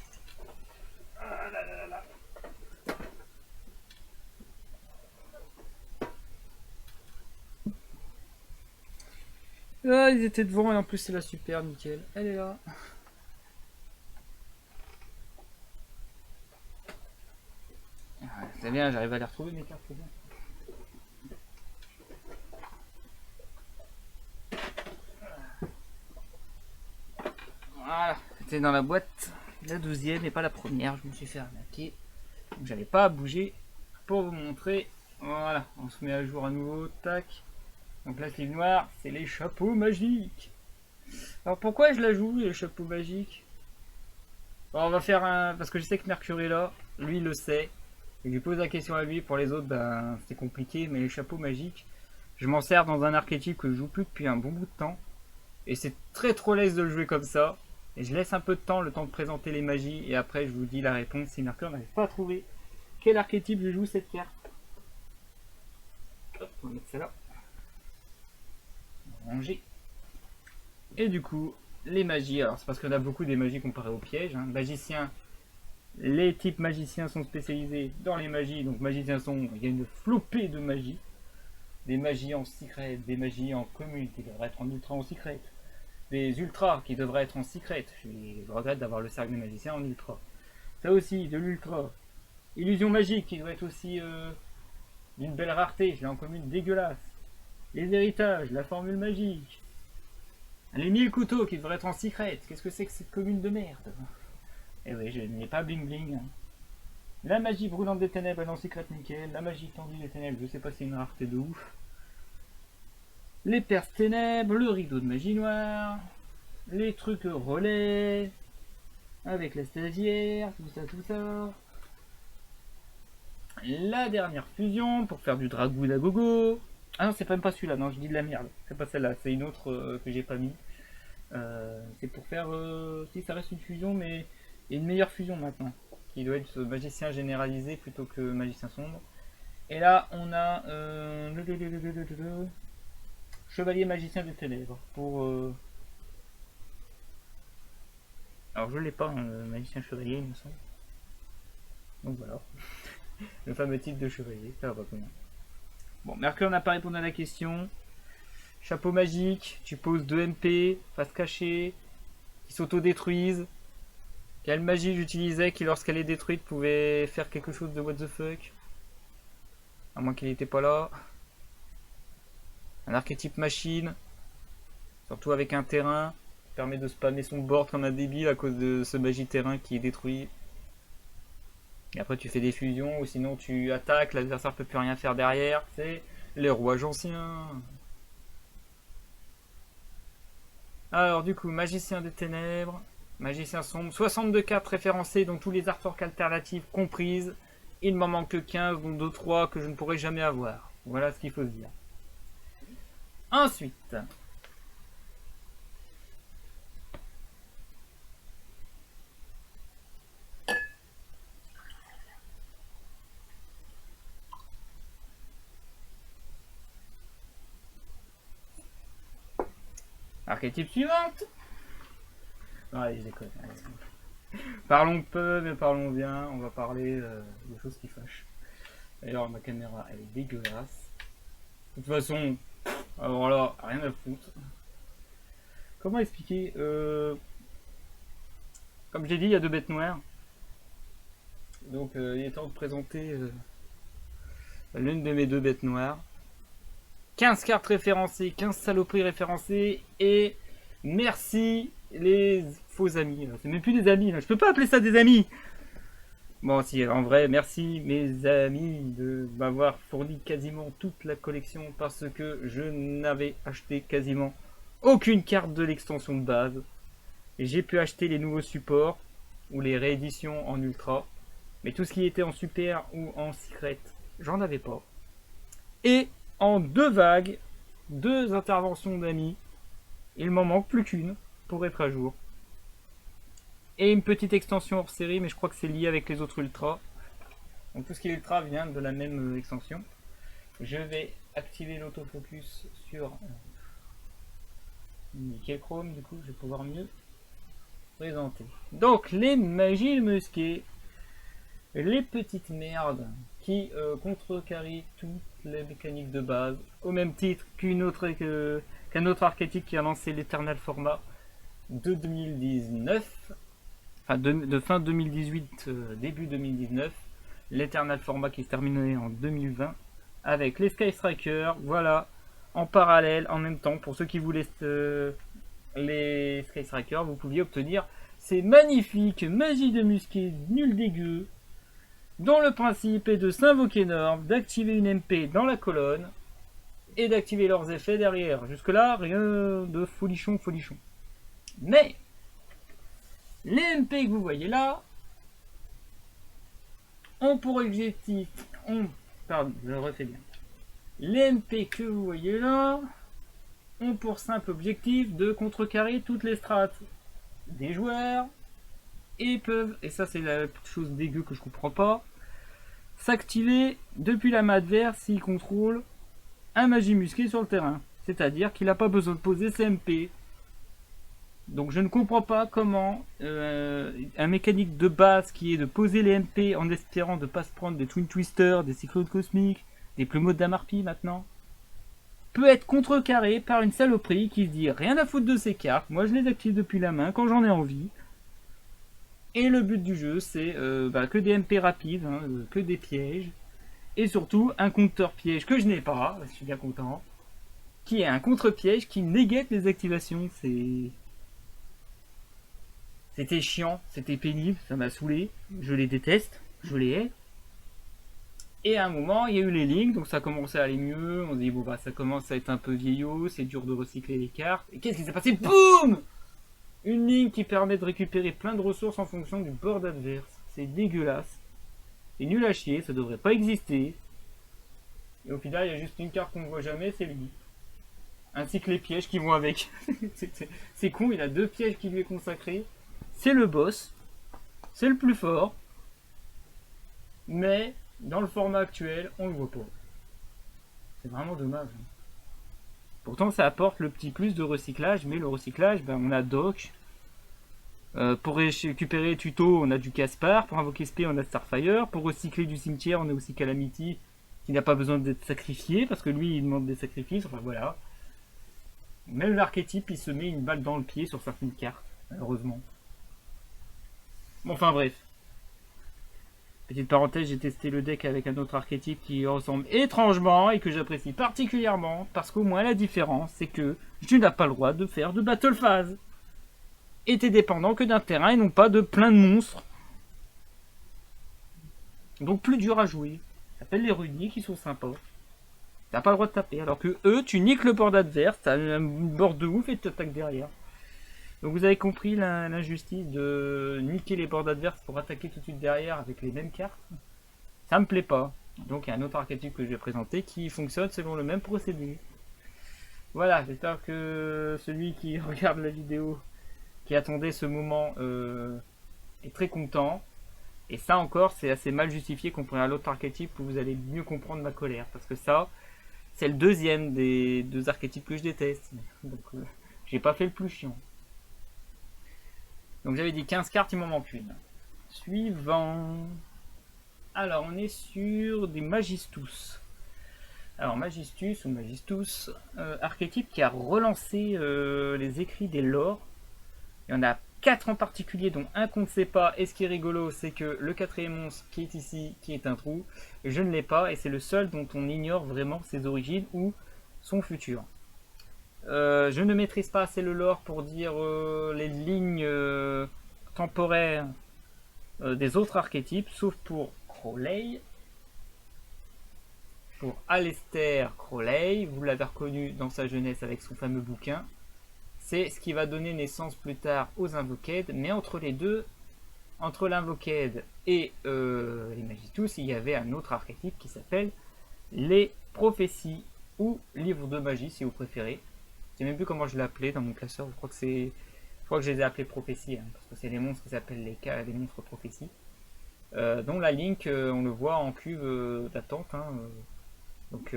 Ah là là là là. Ah, ils étaient devant et en plus c'est la super, nickel. Elle est là. Ah, c'est bien, j'arrive à les retrouver mes cartes, c'est bien. Voilà, c'était dans la boîte, la 12e et pas la première, je me suis fait arnaquer. Donc j'avais pas à bouger pour vous montrer. Voilà, on se met à jour à nouveau, tac. Donc la sleeve noire, c'est les chapeaux magiques. Alors pourquoi je la joue, les chapeaux magiques? Bon, on va faire un... Parce que je sais que Mercure est là, lui il le sait. Et je lui pose la question à lui, pour les autres, ben, c'est compliqué, mais les chapeaux magiques, je m'en sers dans un archétype que je joue plus depuis un bon bout de temps. Et c'est très trop laisse de le jouer comme ça. Et je laisse un peu de temps, le temps de présenter les magies, et après je vous dis la réponse si Mercure n'arrive pas à trouver quel archétype je joue cette carte. Hop, on va mettre ça là. Ranger. Et du coup, les magies, alors c'est parce qu'on a beaucoup des magies comparées aux pièges. Hein. Magicien, les types magiciens sont spécialisés dans les magies, donc magicien sombre, il y a une flopée de magies. Des magies en secret, des magies en commune qui devraient être en ultra en secret, des ultras qui devraient être en secret. Je regrette d'avoir le cercle des magiciens en ultra. Ça aussi, de l'ultra. Illusion magique qui doit être aussi d'une belle rareté, je l'ai en commune dégueulasse. Les héritages, la formule magique. Les 1000 couteaux qui devraient être en secret. Qu'est-ce que c'est que cette commune de merde? Eh oui, je n'ai pas bling bling. La magie brûlante des ténèbres est en secret nickel. La magie tendue des ténèbres, je sais pas si c'est une rareté de ouf. Les perces ténèbres, le rideau de magie noire. Les trucs relais. Avec la stagiaire, tout ça, tout ça. La dernière fusion pour faire du dragouille à gogo. Ah non, c'est même pas celui-là, non, je dis de la merde. C'est pas celle-là, c'est une autre que j'ai pas mis. C'est pour faire. Si ça reste une fusion, mais il y a une meilleure fusion maintenant. Qui doit être magicien généralisé plutôt que magicien sombre. Et là, on a. Chevalier magicien des ténèbres. Pour. Alors, je l'ai pas, hein, magicien chevalier, il me semble. Donc voilà. Le fameux titre de chevalier, ça va pas comment. Bon, Mercure n'a pas répondu à la question. chapeau magique, tu poses 2 MP, face cachée, qui s'auto-détruisent. Quelle magie j'utilisais qui, lorsqu'elle est détruite, pouvait faire quelque chose de what the fuck. À moins qu'il n'était pas là. Un archétype machine. Surtout avec un terrain. Qui permet de spammer son board comme un débile à cause de ce magie terrain qui est détruit. Et après tu fais des fusions ou sinon tu attaques, l'adversaire peut plus rien faire derrière. C'est les rouages anciens. Alors du coup, magicien des ténèbres. Magicien sombre, 62 cartes référencées, dont tous les artworks alternatifs comprises. Il m'en manque que 15, dont 2-3 que je ne pourrai jamais avoir. Voilà ce qu'il faut se dire. Ensuite. Archétype suivante. Allez, je déconne. Parlons peu, mais parlons bien. On va parler de choses qui fâchent. D'ailleurs, ma caméra, elle est dégueulasse. De toute façon, alors là, rien à foutre. Comment expliquer Comme je l'ai dit, il y a 2 bêtes noires. Donc, il est temps de présenter l'une de mes 2 bêtes noires. 15 cartes référencées, 15 saloperies référencées. Et merci les faux amis. C'est même plus des amis, là. Je peux pas appeler ça des amis. Bon, si, en vrai, merci mes amis de m'avoir fourni quasiment toute la collection parce que je n'avais acheté quasiment aucune carte de l'extension de base. Et j'ai pu acheter les nouveaux supports ou les rééditions en ultra. Mais tout ce qui était en super ou en secret, j'en avais pas. Et en 2 vagues, 2 interventions d'amis, il m'en manque plus qu'une pour être à jour. Et une petite extension hors série, mais je crois que c'est lié avec les autres ultras. Donc tout ce qui est ultra vient de la même extension. Je vais activer l'autofocus sur Nickel Chrome, du coup je vais pouvoir mieux présenter. Donc les magies musquées, les petites merdes qui contrecarrient toutes les mécaniques de base, au même titre qu'un autre archétype qui a lancé l'éternel format de 2019. Enfin de fin 2018, début 2019, l'éternel format qui se terminait en 2020 avec les Sky Strikers, voilà, en parallèle, en même temps, pour ceux qui voulaient les Sky Strikers, vous pouviez obtenir ces magnifiques magies de musqué nul dégueu, dont le principe est de s'invoquer norme, d'activer une MP dans la colonne et d'activer leurs effets derrière. Jusque là, rien de folichon. Mais les MP que vous voyez là ont pour objectif, pardon, je le refais bien. Les MP que vous voyez là ont pour simple objectif de contrecarrer toutes les strates des joueurs et peuvent, et ça c'est la chose dégueu que je comprends pas, s'activer depuis la main adverse s'il contrôle un magie musqué sur le terrain. C'est-à-dire qu'il n'a pas besoin de poser ses MP. Donc je ne comprends pas comment un mécanique de base qui est de poser les MP en espérant de ne pas se prendre des Twin Twisters, des Cyclones Cosmiques, des Plumeaux d'Amarpi maintenant, peut être contrecarré par une saloperie qui se dit rien à foutre de ces cartes, moi je les active depuis la main quand j'en ai envie. Et le but du jeu c'est que des MP rapides, hein, que des pièges, et surtout un compteur piège que je n'ai pas, je suis bien content, qui est un contre-piège qui néguette les activations. C'était chiant, c'était pénible, ça m'a saoulé, je les déteste, je les hais. Et à un moment, il y a eu les lignes, donc ça commençait à aller mieux, on se dit bon bah ça commence à être un peu vieillot, c'est dur de recycler les cartes. Et qu'est-ce qui s'est passé? Boum! Une ligne qui permet de récupérer plein de ressources en fonction du board adverse. C'est dégueulasse. C'est nul à chier, ça devrait pas exister. Et au final, il y a juste une carte qu'on ne voit jamais, c'est lui. Ainsi que les pièges qui vont avec. C'est con, il a 2 pièges qui lui est consacrés. C'est le boss, c'est le plus fort, mais dans le format actuel, on le voit pas. C'est vraiment dommage. Pourtant, ça apporte le petit plus de recyclage, mais le recyclage, on a Doc. Pour récupérer tuto, on a du Caspar. Pour invoquer SP, on a Starfire. Pour recycler du cimetière, on a aussi Calamity, qui n'a pas besoin d'être sacrifié, parce que lui, il demande des sacrifices. Enfin voilà. Même l'archétype, il se met une balle dans le pied sur certaines cartes, malheureusement. Bon, enfin bref. Petite parenthèse, j'ai testé le deck avec un autre archétype qui ressemble étrangement et que j'apprécie particulièrement parce qu'au moins la différence, c'est que je n'ai pas le droit de faire de battle phase. Et t'es dépendant que d'un terrain et non pas de plein de monstres. Donc plus dur à jouer. Ça s'appelle les runiers qui sont sympas. T'as pas le droit de taper. Alors que eux, tu niques le board adverse, t'as une board de ouf et tu t'attaques derrière. Donc vous avez compris l'injustice de niquer les boards adverses pour attaquer tout de suite derrière avec les mêmes cartes. Ça me plaît pas. Donc il y a un autre archétype que je vais présenter qui fonctionne selon le même procédé. Voilà, j'espère que celui qui regarde la vidéo, qui attendait ce moment, est très content. Et ça encore, c'est assez mal justifié comparé à l'autre archétype où vous allez mieux comprendre ma colère. Parce que ça, c'est le deuxième des deux archétypes que je déteste. Donc j'ai pas fait le plus chiant. Donc j'avais dit 15 cartes, il m'en manque une. Suivant. Alors on est sur des Magistus. Alors Magistus ou Magistus, archétype qui a relancé les écrits des lores. Il y en a 4 en particulier, dont un qu'on ne sait pas. Et ce qui est rigolo, c'est que le quatrième monstre qui est ici, qui est un trou, je ne l'ai pas. Et c'est le seul dont on ignore vraiment ses origines ou son futur. Je ne maîtrise pas assez le lore pour dire les lignes temporaires des autres archétypes, sauf pour Crowley. Pour Aleister Crowley, vous l'avez reconnu dans sa jeunesse avec son fameux bouquin. C'est ce qui va donner naissance plus tard aux Invoked, mais entre les deux, entre l'Invoked et les Magistus, il y avait un autre archétype qui s'appelle les prophéties, ou livres de magie si vous préférez. Je sais même plus comment je l'ai appelé dans mon classeur, je crois que je les ai appelés prophéties, hein, parce que c'est les monstres qui s'appellent les monstres prophéties. Dont la Link, on le voit en cuve d'attente, hein, donc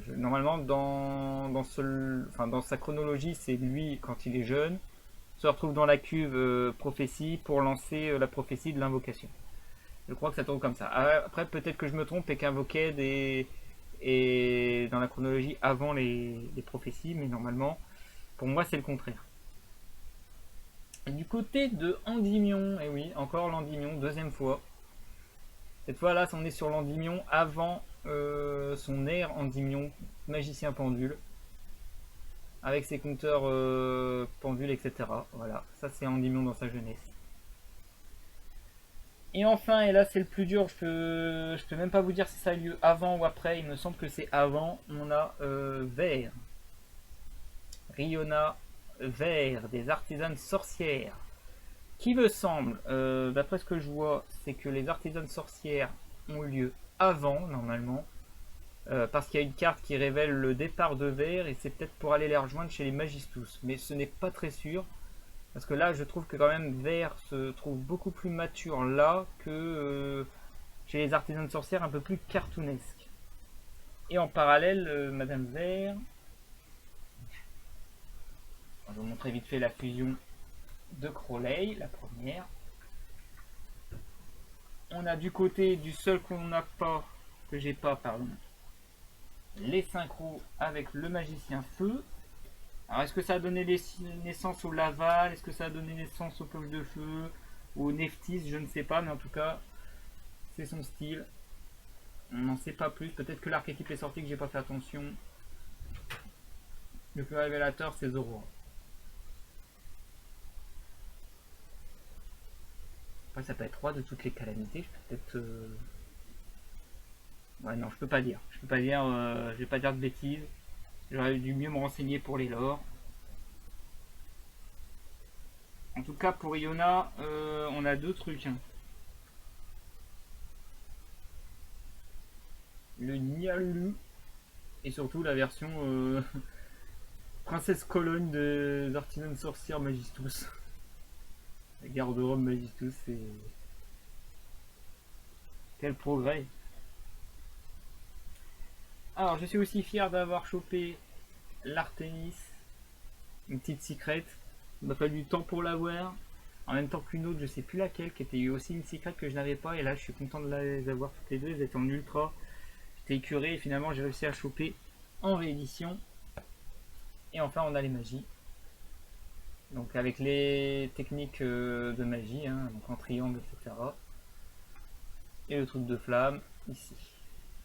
normalement dans sa chronologie, c'est lui quand il est jeune, se retrouve dans la cuve prophétie pour lancer la prophétie de l'invocation. Je crois que ça tourne comme ça. Après peut-être que je me trompe et qu'Invoked est dans la chronologie avant les prophéties, mais normalement pour moi c'est le contraire. Et du côté de Endymion, et oui, encore l'Endymion, deuxième fois. Cette fois là on est sur l'Endymion avant son air Endymion, magicien pendule, avec ses compteurs pendules, etc. Voilà, ça c'est Endymion dans sa jeunesse. Et enfin, et là c'est le plus dur, je peux même pas vous dire si ça a lieu avant ou après, il me semble que c'est avant, on a Vert. Riona Vert, des artisanes sorcières. Qui me semble, d'après ce que je vois, c'est que les artisanes sorcières ont lieu avant, normalement. Parce qu'il y a une carte qui révèle le départ de Vert, et c'est peut-être pour aller les rejoindre chez les Magistus. Mais ce n'est pas très sûr. Parce que là, je trouve que quand même Vert se trouve beaucoup plus mature là que chez les artisans de sorcières un peu plus cartoonesques. Et en parallèle, Madame Vert. Je vais vous montrer vite fait la fusion de Crowley, la première. On a du côté du seul qu'on n'a pas, que j'ai pas, pardon, les synchros avec le magicien feu. Alors est-ce que ça a donné naissance au Laval? Est-ce que ça a donné naissance aux cloches de feu? Au Neftis? Je ne sais pas, mais en tout cas, c'est son style. On n'en sait pas plus. Peut-être que l'archétype est sorti, que j'ai pas fait attention. Le plus révélateur, c'est Zoro. Après, ça peut être roi de toutes les calamités. Je peux peut-être... Ouais, non, je peux pas dire. Je peux pas dire... je vais pas dire de bêtises. J'aurais dû mieux me renseigner pour les lores. En tout cas, pour Iona, on a deux trucs. Hein. Le Nialulu. Et surtout la version Princesse Colonne des artisans sorcières Magistus. La garde-robe Magistus, c'est... Quel progrès! Alors, je suis aussi fier d'avoir chopé l'Artemis, une petite secrète. Il m'a fallu du temps pour l'avoir. En même temps qu'une autre, je sais plus laquelle, qui était aussi une secrète que je n'avais pas. Et là, je suis content de les avoir toutes les deux. Elles étaient en ultra. J'étais écuré et finalement, j'ai réussi à choper en réédition. Et enfin on a les magies. Donc avec les techniques de magie, hein, donc en triangle, etc. Et le truc de flamme ici.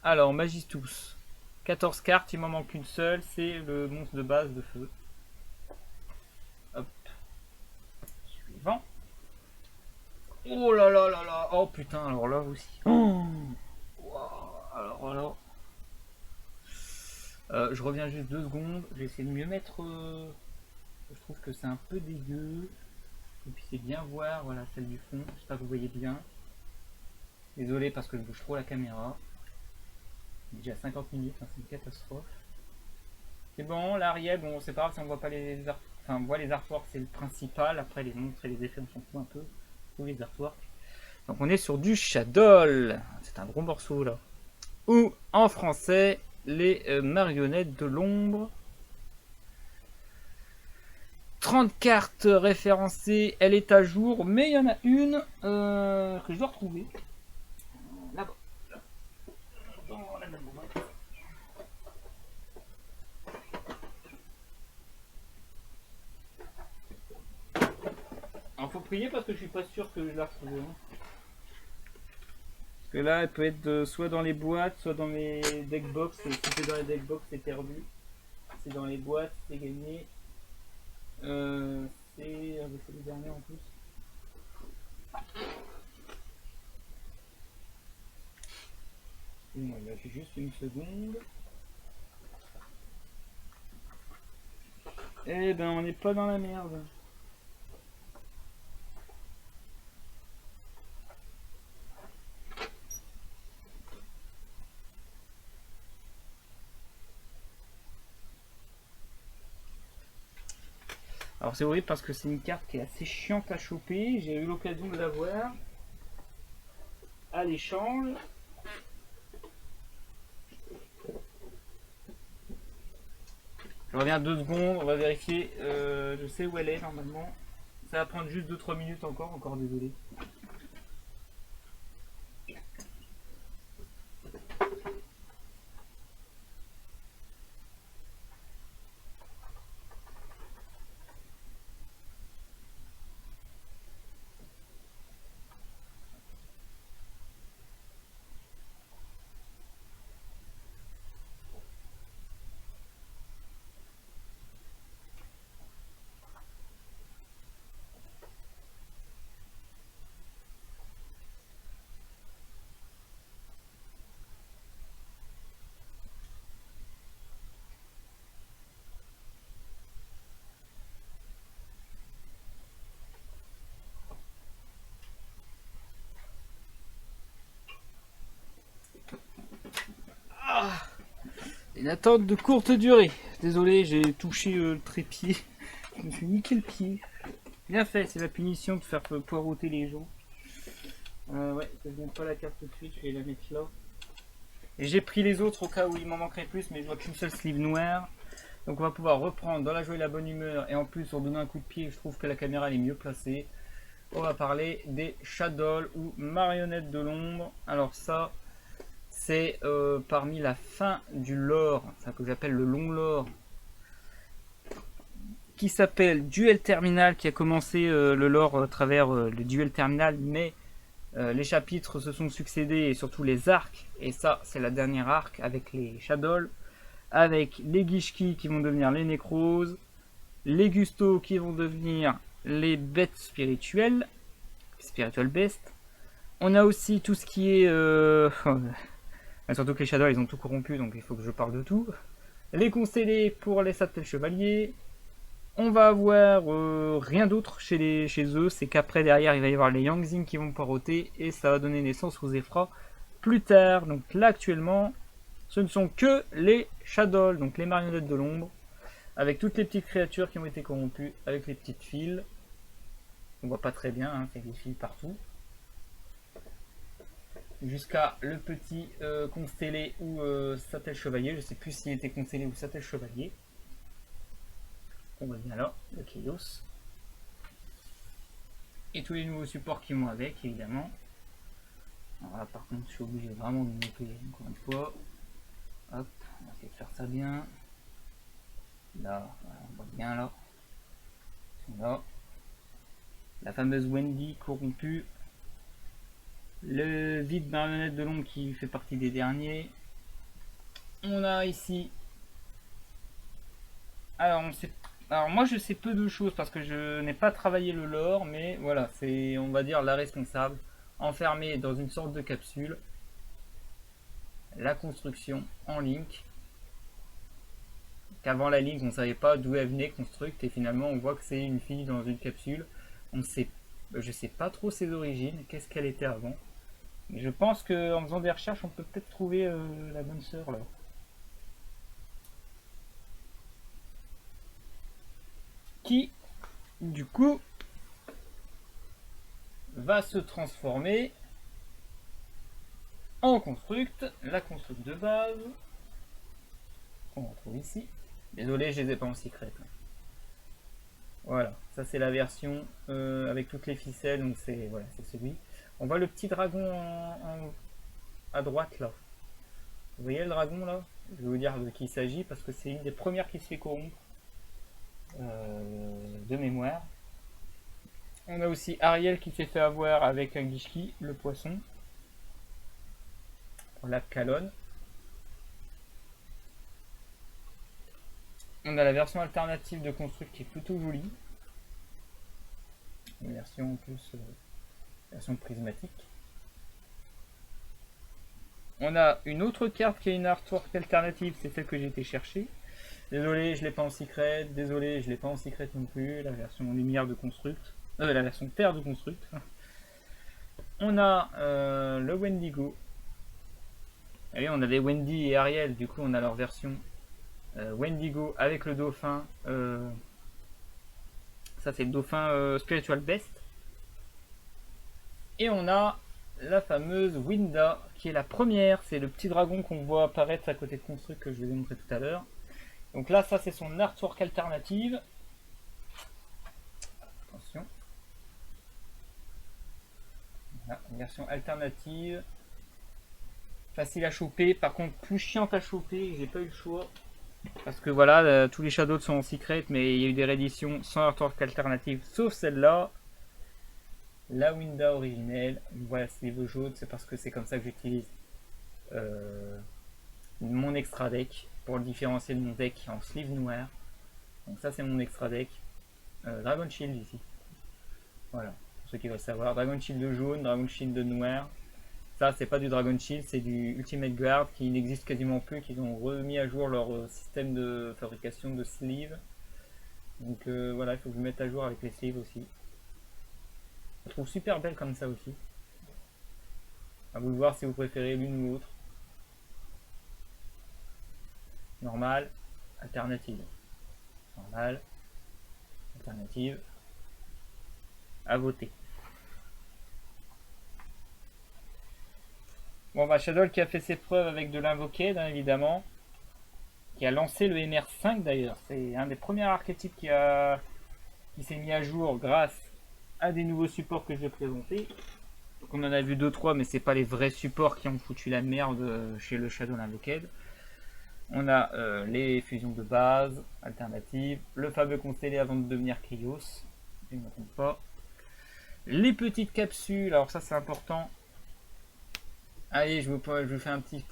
Alors Magistus, 14 cartes, il m'en manque une seule, c'est le monstre de base de feu. Hop. Suivant. Oh là là là là. Oh putain, alors là aussi. Oh alors. Je reviens juste 2 secondes. Je vais essayer de mieux mettre. Je trouve que c'est un peu dégueu. Et puis c'est bien voir, voilà, celle du fond. J'espère que vous voyez bien. Désolé parce que je bouge trop la caméra. Déjà 50 minutes, hein, c'est une catastrophe. C'est bon, l'arrière, bon, c'est pas grave si on voit pas les artworks. Enfin, on voit les artworks, c'est le principal. Après, les monstres et les effets, on s'en fout un peu. Ou les artworks. Donc, on est sur du Shadow. C'est un gros morceau là. Ou en français, les marionnettes de l'ombre. 30 cartes référencées, elle est à jour, mais il y en a une que je dois retrouver. Là-bas. Dans la même boîte. Alors faut prier parce que je suis pas sûr que je la retrouve. Hein. Parce que là, elle peut être soit dans les boîtes, soit dans les deckbox. Si c'est dans les deckbox, c'est perdu. Si c'est dans les boîtes, c'est gagné. C'est le dernier en plus. Excusez-moi, il a fait juste une seconde. Eh ben, on n'est pas dans la merde. Alors c'est horrible parce que c'est une carte qui est assez chiante à choper. J'ai eu l'occasion de l'avoir à l'échange. Je reviens 2 secondes, on va vérifier. Je sais où elle est normalement. Ça va prendre juste 2-3 minutes encore désolé. Une attente de courte durée. Désolé, j'ai touché le trépied. Je me suis niqué le pied. Bien fait, c'est la punition de faire poireauter les gens. Ouais, je ne montre pas la carte tout de suite, je vais la mettre là. Et j'ai pris les autres au cas où il m'en manquerait plus, mais je vois qu'une seule sleeve noire. Donc on va pouvoir reprendre dans la joie et la bonne humeur. Et en plus, en donnant un coup de pied, je trouve que la caméra elle est mieux placée. On va parler des Shadow ou marionnettes de l'ombre. Alors ça, c'est parmi la fin du lore, enfin que j'appelle le long lore, qui s'appelle Duel Terminal, qui a commencé le lore à travers le Duel Terminal, mais les chapitres se sont succédés et surtout les arcs, et ça c'est la dernière arc avec les Shadow, avec les Gishki qui vont devenir les Nécroses, les Gusto qui vont devenir les bêtes spirituelles, Spiritual Beast. On a aussi tout ce qui est... surtout que les Shadows ils ont tout corrompu, donc il faut que je parle de tout. Les constellés pour les Sattel Chevaliers. On va avoir rien d'autre chez eux, c'est qu'après derrière il va y avoir les Yangzing qui vont poireauter et ça va donner naissance aux Zephra plus tard. Donc là actuellement ce ne sont que les Shadow, donc les marionnettes de l'ombre, avec toutes les petites créatures qui ont été corrompues, avec les petites fils. On voit pas très bien, hein, il y a des fils partout. Jusqu'à le petit constellé ou Sattel Chevalier, je sais plus s'il était constellé ou Sattel Chevalier. On va bien là, le Chaos. Et tous les nouveaux supports qui vont avec, évidemment. Alors là, par contre, je suis obligé vraiment de monter encore une fois. Hop, on va essayer de faire ça bien. Là, on voit bien là. Là. La fameuse Wendy corrompue. Le vide marionnette de l'ombre qui fait partie des derniers. On a ici. Alors, alors moi je sais peu de choses parce que je n'ai pas travaillé le lore, mais voilà, c'est on va dire la responsable, enfermée dans une sorte de capsule. La construction en Link. Qu'avant la Link on savait pas d'où elle venait construite et finalement on voit que c'est une fille dans une capsule. On sait, je sais pas trop ses origines, qu'est-ce qu'elle était avant. Mais je pense qu'en faisant des recherches on peut peut-être trouver la bonne sœur là. Qui du coup va se transformer en construct, la construct de base qu'on retrouve ici. Désolé, je les ai pas en secret. Voilà, ça c'est la version avec toutes les ficelles, donc c'est voilà, c'est celui. On voit le petit dragon à droite là. Vous voyez le dragon là? Je vais vous dire de qui il s'agit parce que c'est une des premières qui se fait corrompre de mémoire. On a aussi Ariel qui s'est fait avoir avec un Gishki, le poisson, pour la Calonne. On a la version alternative de Construct qui est plutôt jolie. Une version en plus version prismatique. On a une autre carte qui a une artwork alternative, c'est celle que j'ai été chercher. Désolé, je l'ai pas en secret. Désolé, je l'ai pas en secret non plus. La version lumière de Construct. La version terre de Construct. On a le Wendigo. Et on avait Wendy et Ariel, du coup on a leur version Wendigo avec le dauphin. Ça c'est le dauphin Spiritual Best. Et on a la fameuse Winda qui est la première. C'est le petit dragon qu'on voit apparaître à côté de Construct que je vous ai montré tout à l'heure. Donc là ça c'est son artwork alternative. Attention. Voilà, une version alternative. Facile à choper, par contre plus chiante à choper, j'ai pas eu le choix. Parce que voilà, tous les Shadows sont en secret, mais il y a eu des rééditions sans artwork alternative, sauf celle-là. La Winda originelle, voilà, sleeve jaune, c'est parce que c'est comme ça que j'utilise mon extra deck pour le différencier de mon deck en sleeve noir. Donc ça c'est mon extra deck. Dragon Shield ici. Voilà, pour ceux qui veulent savoir. Dragon Shield de jaune, Dragon Shield de noir. Ça c'est pas du Dragon Shield, c'est du Ultimate Guard qui n'existe quasiment plus, qu'ils ont remis à jour leur système de fabrication de sleeves. Donc voilà, il faut que je mette à jour avec les sleeves aussi. Je trouve super belle comme ça aussi. À vous de voir si vous préférez l'une ou l'autre. Normal, alternative. Normal, alternative. À voter. Bon bah Shadow qui a fait ses preuves avec de l'Invoked hein, évidemment. Qui a lancé le MR5 d'ailleurs. C'est un des premiers archétypes qui s'est mis à jour grâce à des nouveaux supports que je vais présenter. Donc on en a vu 2-3 mais c'est pas les vrais supports qui ont foutu la merde chez le Shadow Invoked. On a les fusions de base, alternatives, le fameux constellé avant de devenir Krios, je ne me trompe pas. Les petites capsules, alors ça c'est important. Allez, je vous fais un petit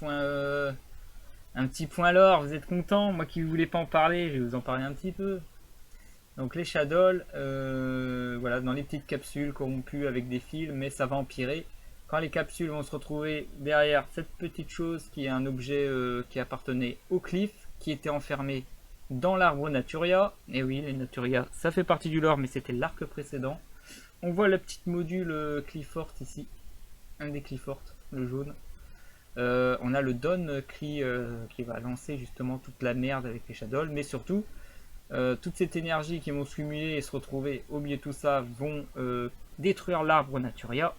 point lore, vous êtes contents? Moi qui ne voulais pas en parler, je vais vous en parler un petit peu. Donc les Shadow, voilà, dans les petites capsules corrompues avec des fils, mais ça va empirer. Quand les capsules vont se retrouver derrière cette petite chose qui est un objet qui appartenait au Cliff, qui était enfermé dans l'arbre Naturia. Et oui, les Naturia, ça fait partie du lore, mais c'était l'arc précédent. On voit la petite module Cliffort ici, un des Cliffort, le jaune. On a le Don qui va lancer justement toute la merde avec les Shadows, mais surtout toute cette énergie qui vont se cumuler et se retrouver au milieu de tout ça vont détruire l'arbre Naturia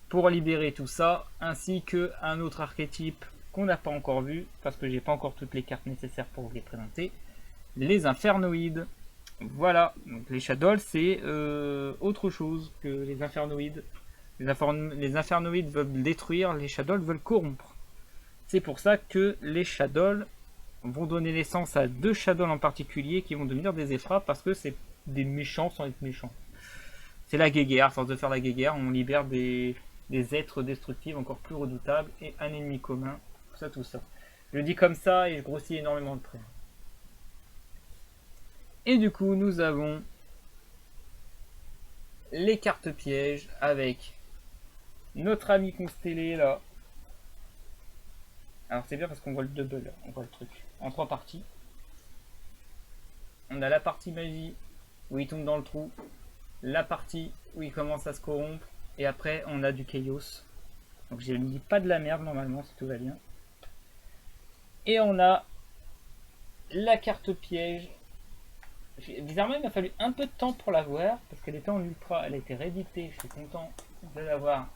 pour libérer tout ça, ainsi que un autre archétype qu'on n'a pas encore vu parce que j'ai pas encore toutes les cartes nécessaires pour vous les présenter, les Infernoïdes. Voilà, donc les Shadows c'est autre chose que les Infernoïdes. Les Infernoïdes veulent détruire, les Shadows veulent corrompre. C'est pour ça que les Shadows vont donner naissance à 2 shadows en particulier qui vont devenir des effrats parce que c'est des méchants sans être méchants. C'est la guéguerre, à force de faire la guéguerre, on libère des êtres destructifs encore plus redoutables et un ennemi commun, tout ça. Je le dis comme ça et je grossis énormément de traits. Et du coup, nous avons les cartes pièges avec notre ami constellé là. Alors c'est bien parce qu'on voit le double, on voit le truc en 3 parties. On a la partie magie où il tombe dans le trou, la partie où il commence à se corrompre, et après on a du chaos. Donc j'ai mis pas de la merde normalement si tout va bien. Et on a la carte piège. Bizarrement il m'a fallu un peu de temps pour la voir parce qu'elle était en ultra, elle a été rééditée, je suis content de l'avoir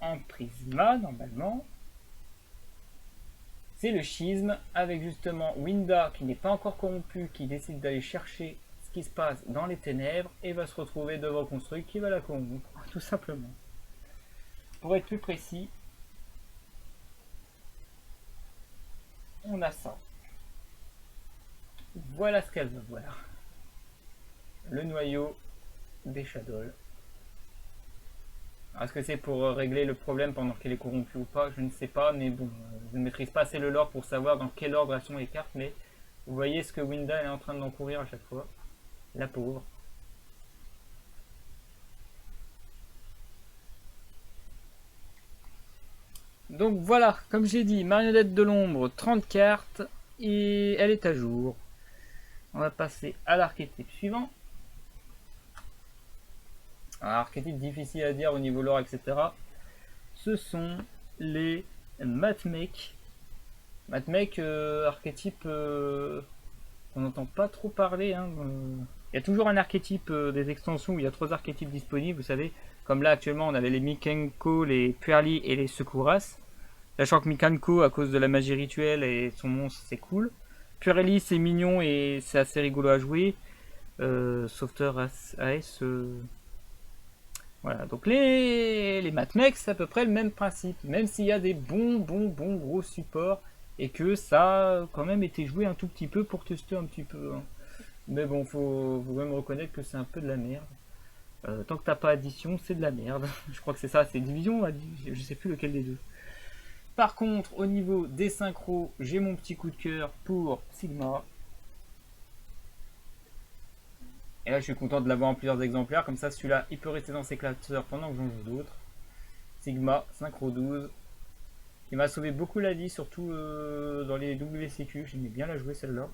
en prisma normalement. C'est le schisme avec justement Winda qui n'est pas encore corrompu, qui décide d'aller chercher ce qui se passe dans les ténèbres et va se retrouver devant Construct qui va la corrompre, tout simplement. Pour être plus précis, on a ça. Voilà ce qu'elle va voir. Le noyau des Shadows. Est-ce que c'est pour régler le problème pendant qu'elle est corrompue ou pas? Je ne sais pas, mais bon, je ne maîtrise pas assez le lore pour savoir dans quel ordre elles sont les cartes, mais vous voyez ce que Winda est en train d'encourir à chaque fois. La pauvre. Donc voilà, comme j'ai dit, marionnette de l'ombre, 30 cartes, et elle est à jour. On va passer à l'archétype suivant. Alors, archétype difficile à dire au niveau lore, etc. Ce sont les Matmech. Matmech, archétype on n'entend pas trop parler. Hein. Il y a toujours un archétype des extensions où il y a 3 archétypes disponibles, vous savez. Comme là, actuellement, on avait les Mikenko, les Puerli et les Secouras. Sachant que Mikanko, à cause de la magie rituelle et son monstre, c'est cool. Puerli, c'est mignon et c'est assez rigolo à jouer. Sauveteur AS. Voilà, donc les Matmech, c'est à peu près le même principe. Même s'il y a des bons gros supports et que ça a quand même été joué un tout petit peu pour tester un petit peu. Hein. Mais bon, faut même reconnaître que c'est un peu de la merde. Tant que t'as pas addition, c'est de la merde. Je crois que c'est ça, c'est division, je sais plus lequel des deux. Par contre, au niveau des synchros, j'ai mon petit coup de cœur pour Sigma. Et là, je suis content de l'avoir en plusieurs exemplaires. Comme ça, celui-là, il peut rester dans ses classeurs pendant que j'en joue d'autres. Sigma, synchro 12. Qui m'a sauvé beaucoup la vie, surtout dans les WCQ. J'aimais bien la jouer, celle-là.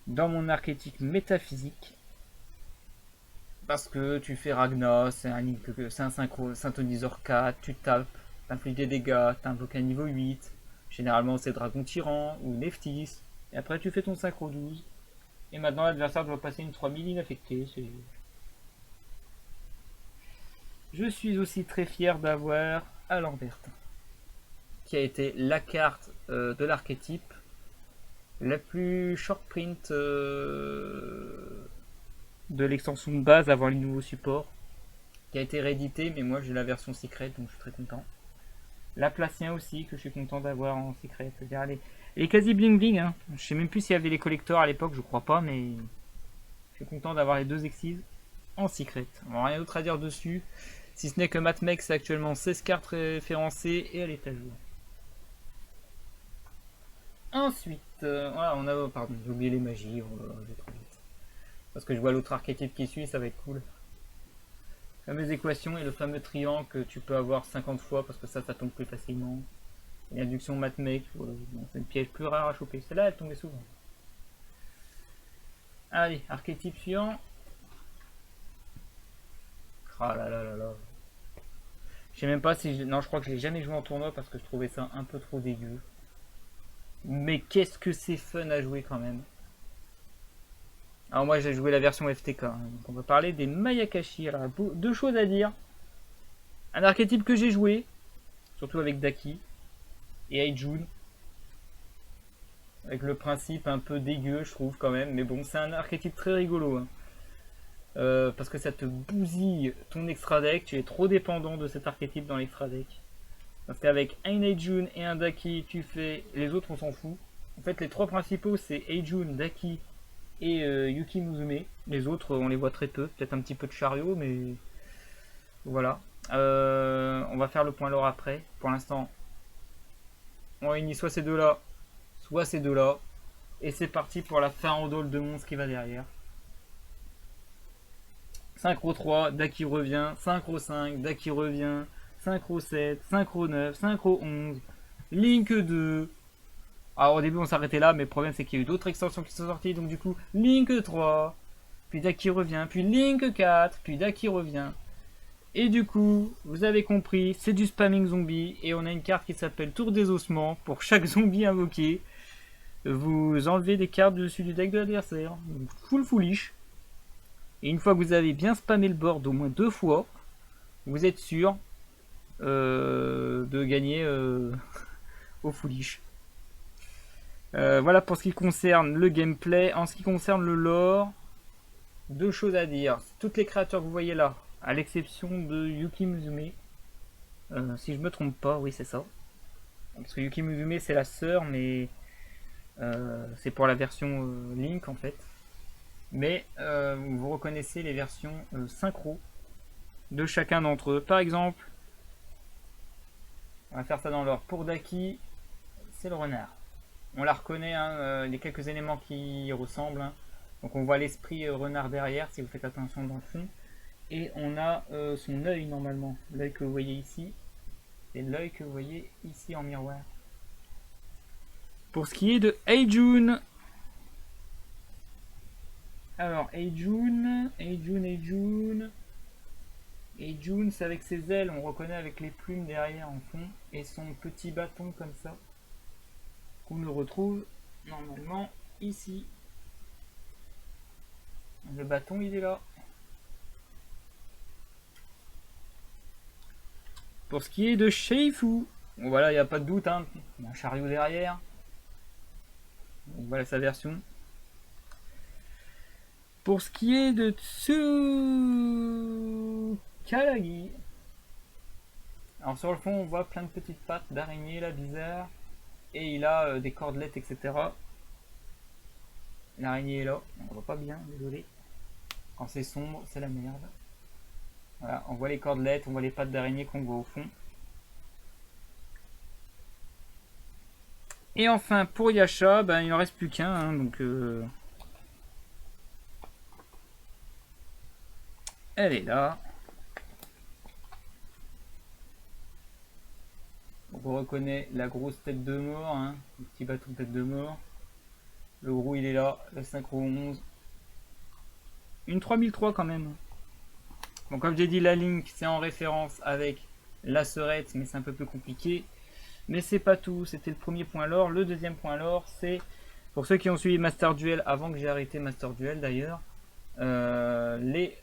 Dans mon archétype métaphysique. Parce que tu fais Ragna, c'est un synchro, synthoniseur 4, tu tapes, t'infliges des dégâts, t'invoques un niveau 8. Généralement, c'est Dragon Tyran ou Neftis. Et après, tu fais ton synchro 12. Et maintenant l'adversaire doit passer une 3000 inaffectée. Je suis aussi très fier d'avoir Alambert, qui a été la carte de l'archétype la plus short print de l'extension de base avant les nouveaux supports, qui a été réédité, mais moi j'ai la version secret donc je suis très content. Laplacien aussi, que je suis content d'avoir en secret. Elle est quasi bling bling, hein. Je sais même plus s'il y avait les collecteurs à l'époque, je crois pas, mais je suis content d'avoir les 2 excises en secret. Bon, rien d'autre à dire dessus, si ce n'est que Matmech c'est actuellement 16 cartes référencées et elle est à jour. Ensuite, voilà, on a, pardon, j'ai oublié les magies, j'ai trop vite. Parce que je vois l'autre archétype qui suit, ça va être cool. Fameuse équation et le fameux triangle que tu peux avoir 50 fois parce que ça tombe plus facilement. L'induction Matmech, c'est une piège plus rare à choper. Celle-là, elle tombait souvent. Allez, archétype suivant. Ah là là là là. Je sais même pas si... Non, je crois que je l'ai jamais joué en tournoi parce que je trouvais ça un peu trop dégueu. Mais qu'est-ce que c'est fun à jouer quand même. Alors moi, j'ai joué la version FTK. Hein, donc on va parler des Mayakashi. Alors, 2 choses à dire. Un archétype que j'ai joué, surtout avec Daki et Aijun, avec le principe un peu dégueu je trouve quand même, mais bon c'est un archétype très rigolo hein. Parce que ça te bousille ton extra deck, tu es trop dépendant de cet archétype dans l'extra deck. Parce qu'avec un Eijun et un Daki, tu fais. Les autres, on s'en fout. En fait, les trois principaux, c'est Eijun, Daki et Yuki Muzume. Les autres, on les voit très peu. Peut-être un petit peu de chariot, mais voilà. On va faire le point lore après. Pour l'instant, on réunit soit ces deux-là, soit ces deux-là. Et c'est parti pour la farandole de monstres qui va derrière. Synchro 3, Daki revient. Synchro 5, Daki revient. Synchro 7, Synchro 9, Synchro 11. Link 2. Alors au début on s'arrêtait là, mais le problème c'est qu'il y a eu d'autres extensions qui sont sorties. Donc du coup, Link 3. Puis Daki revient. Puis Link 4. Puis Daki revient. Et du coup, vous avez compris, c'est du spamming zombie. Et on a une carte qui s'appelle Tour des ossements. Pour chaque zombie invoqué, vous enlevez des cartes dessus du deck de l'adversaire. Full foolish. Et une fois que vous avez bien spammé le board au moins 2 fois, vous êtes sûr de gagner au foolish. Voilà pour ce qui concerne le gameplay. En ce qui concerne le lore, deux choses à dire. Toutes les créatures que vous voyez là, à l'exception de Yuki Muzume, si je me trompe pas, oui c'est ça. Parce que Yuki Muzume c'est la sœur, mais c'est pour la version Link en fait. Mais vous reconnaissez les versions synchro de chacun d'entre eux. Par exemple, on va faire ça dans l'ordre. Pour Daki, c'est le renard. On la reconnaît, hein, il y a quelques éléments qui ressemblent. Hein. Donc on voit l'esprit renard derrière, si vous faites attention dans le fond. Et on a son œil normalement. L'œil que vous voyez ici. C'est l'œil que vous voyez ici en miroir. Pour ce qui est de Eijun. Alors Eijun, c'est avec ses ailes, on reconnaît avec les plumes derrière en fond. Et son petit bâton comme ça. Qu'on le retrouve normalement ici. Le bâton il est là. Pour ce qui est de Sheifu, bon, voilà, il n'y a pas de doute, hein. Il y a un chariot derrière. Donc, voilà sa version. Pour ce qui est de Tsukalagi, alors sur le fond on voit plein de petites pattes d'araignée là bizarre. Et il a des cordelettes, etc. L'araignée est là, on voit pas bien, désolé. Quand c'est sombre, c'est la merde. Voilà, on voit les cordelettes, on voit les pattes d'araignée qu'on voit au fond. Et enfin, pour Yasha, ben, il n'en reste plus qu'un. Hein, donc, elle est là. Donc, on reconnaît la grosse tête de mort, hein, le petit bâton de tête de mort. Le gros, il est là, le synchro 11. Une 3003 quand même. Bon, comme j'ai dit, la Link, c'est en référence avec la sœurette, mais c'est un peu plus compliqué. Mais c'est pas tout, c'était le premier point lore. Le deuxième point lore, c'est, pour ceux qui ont suivi Master Duel, avant que j'ai arrêté Master Duel d'ailleurs, les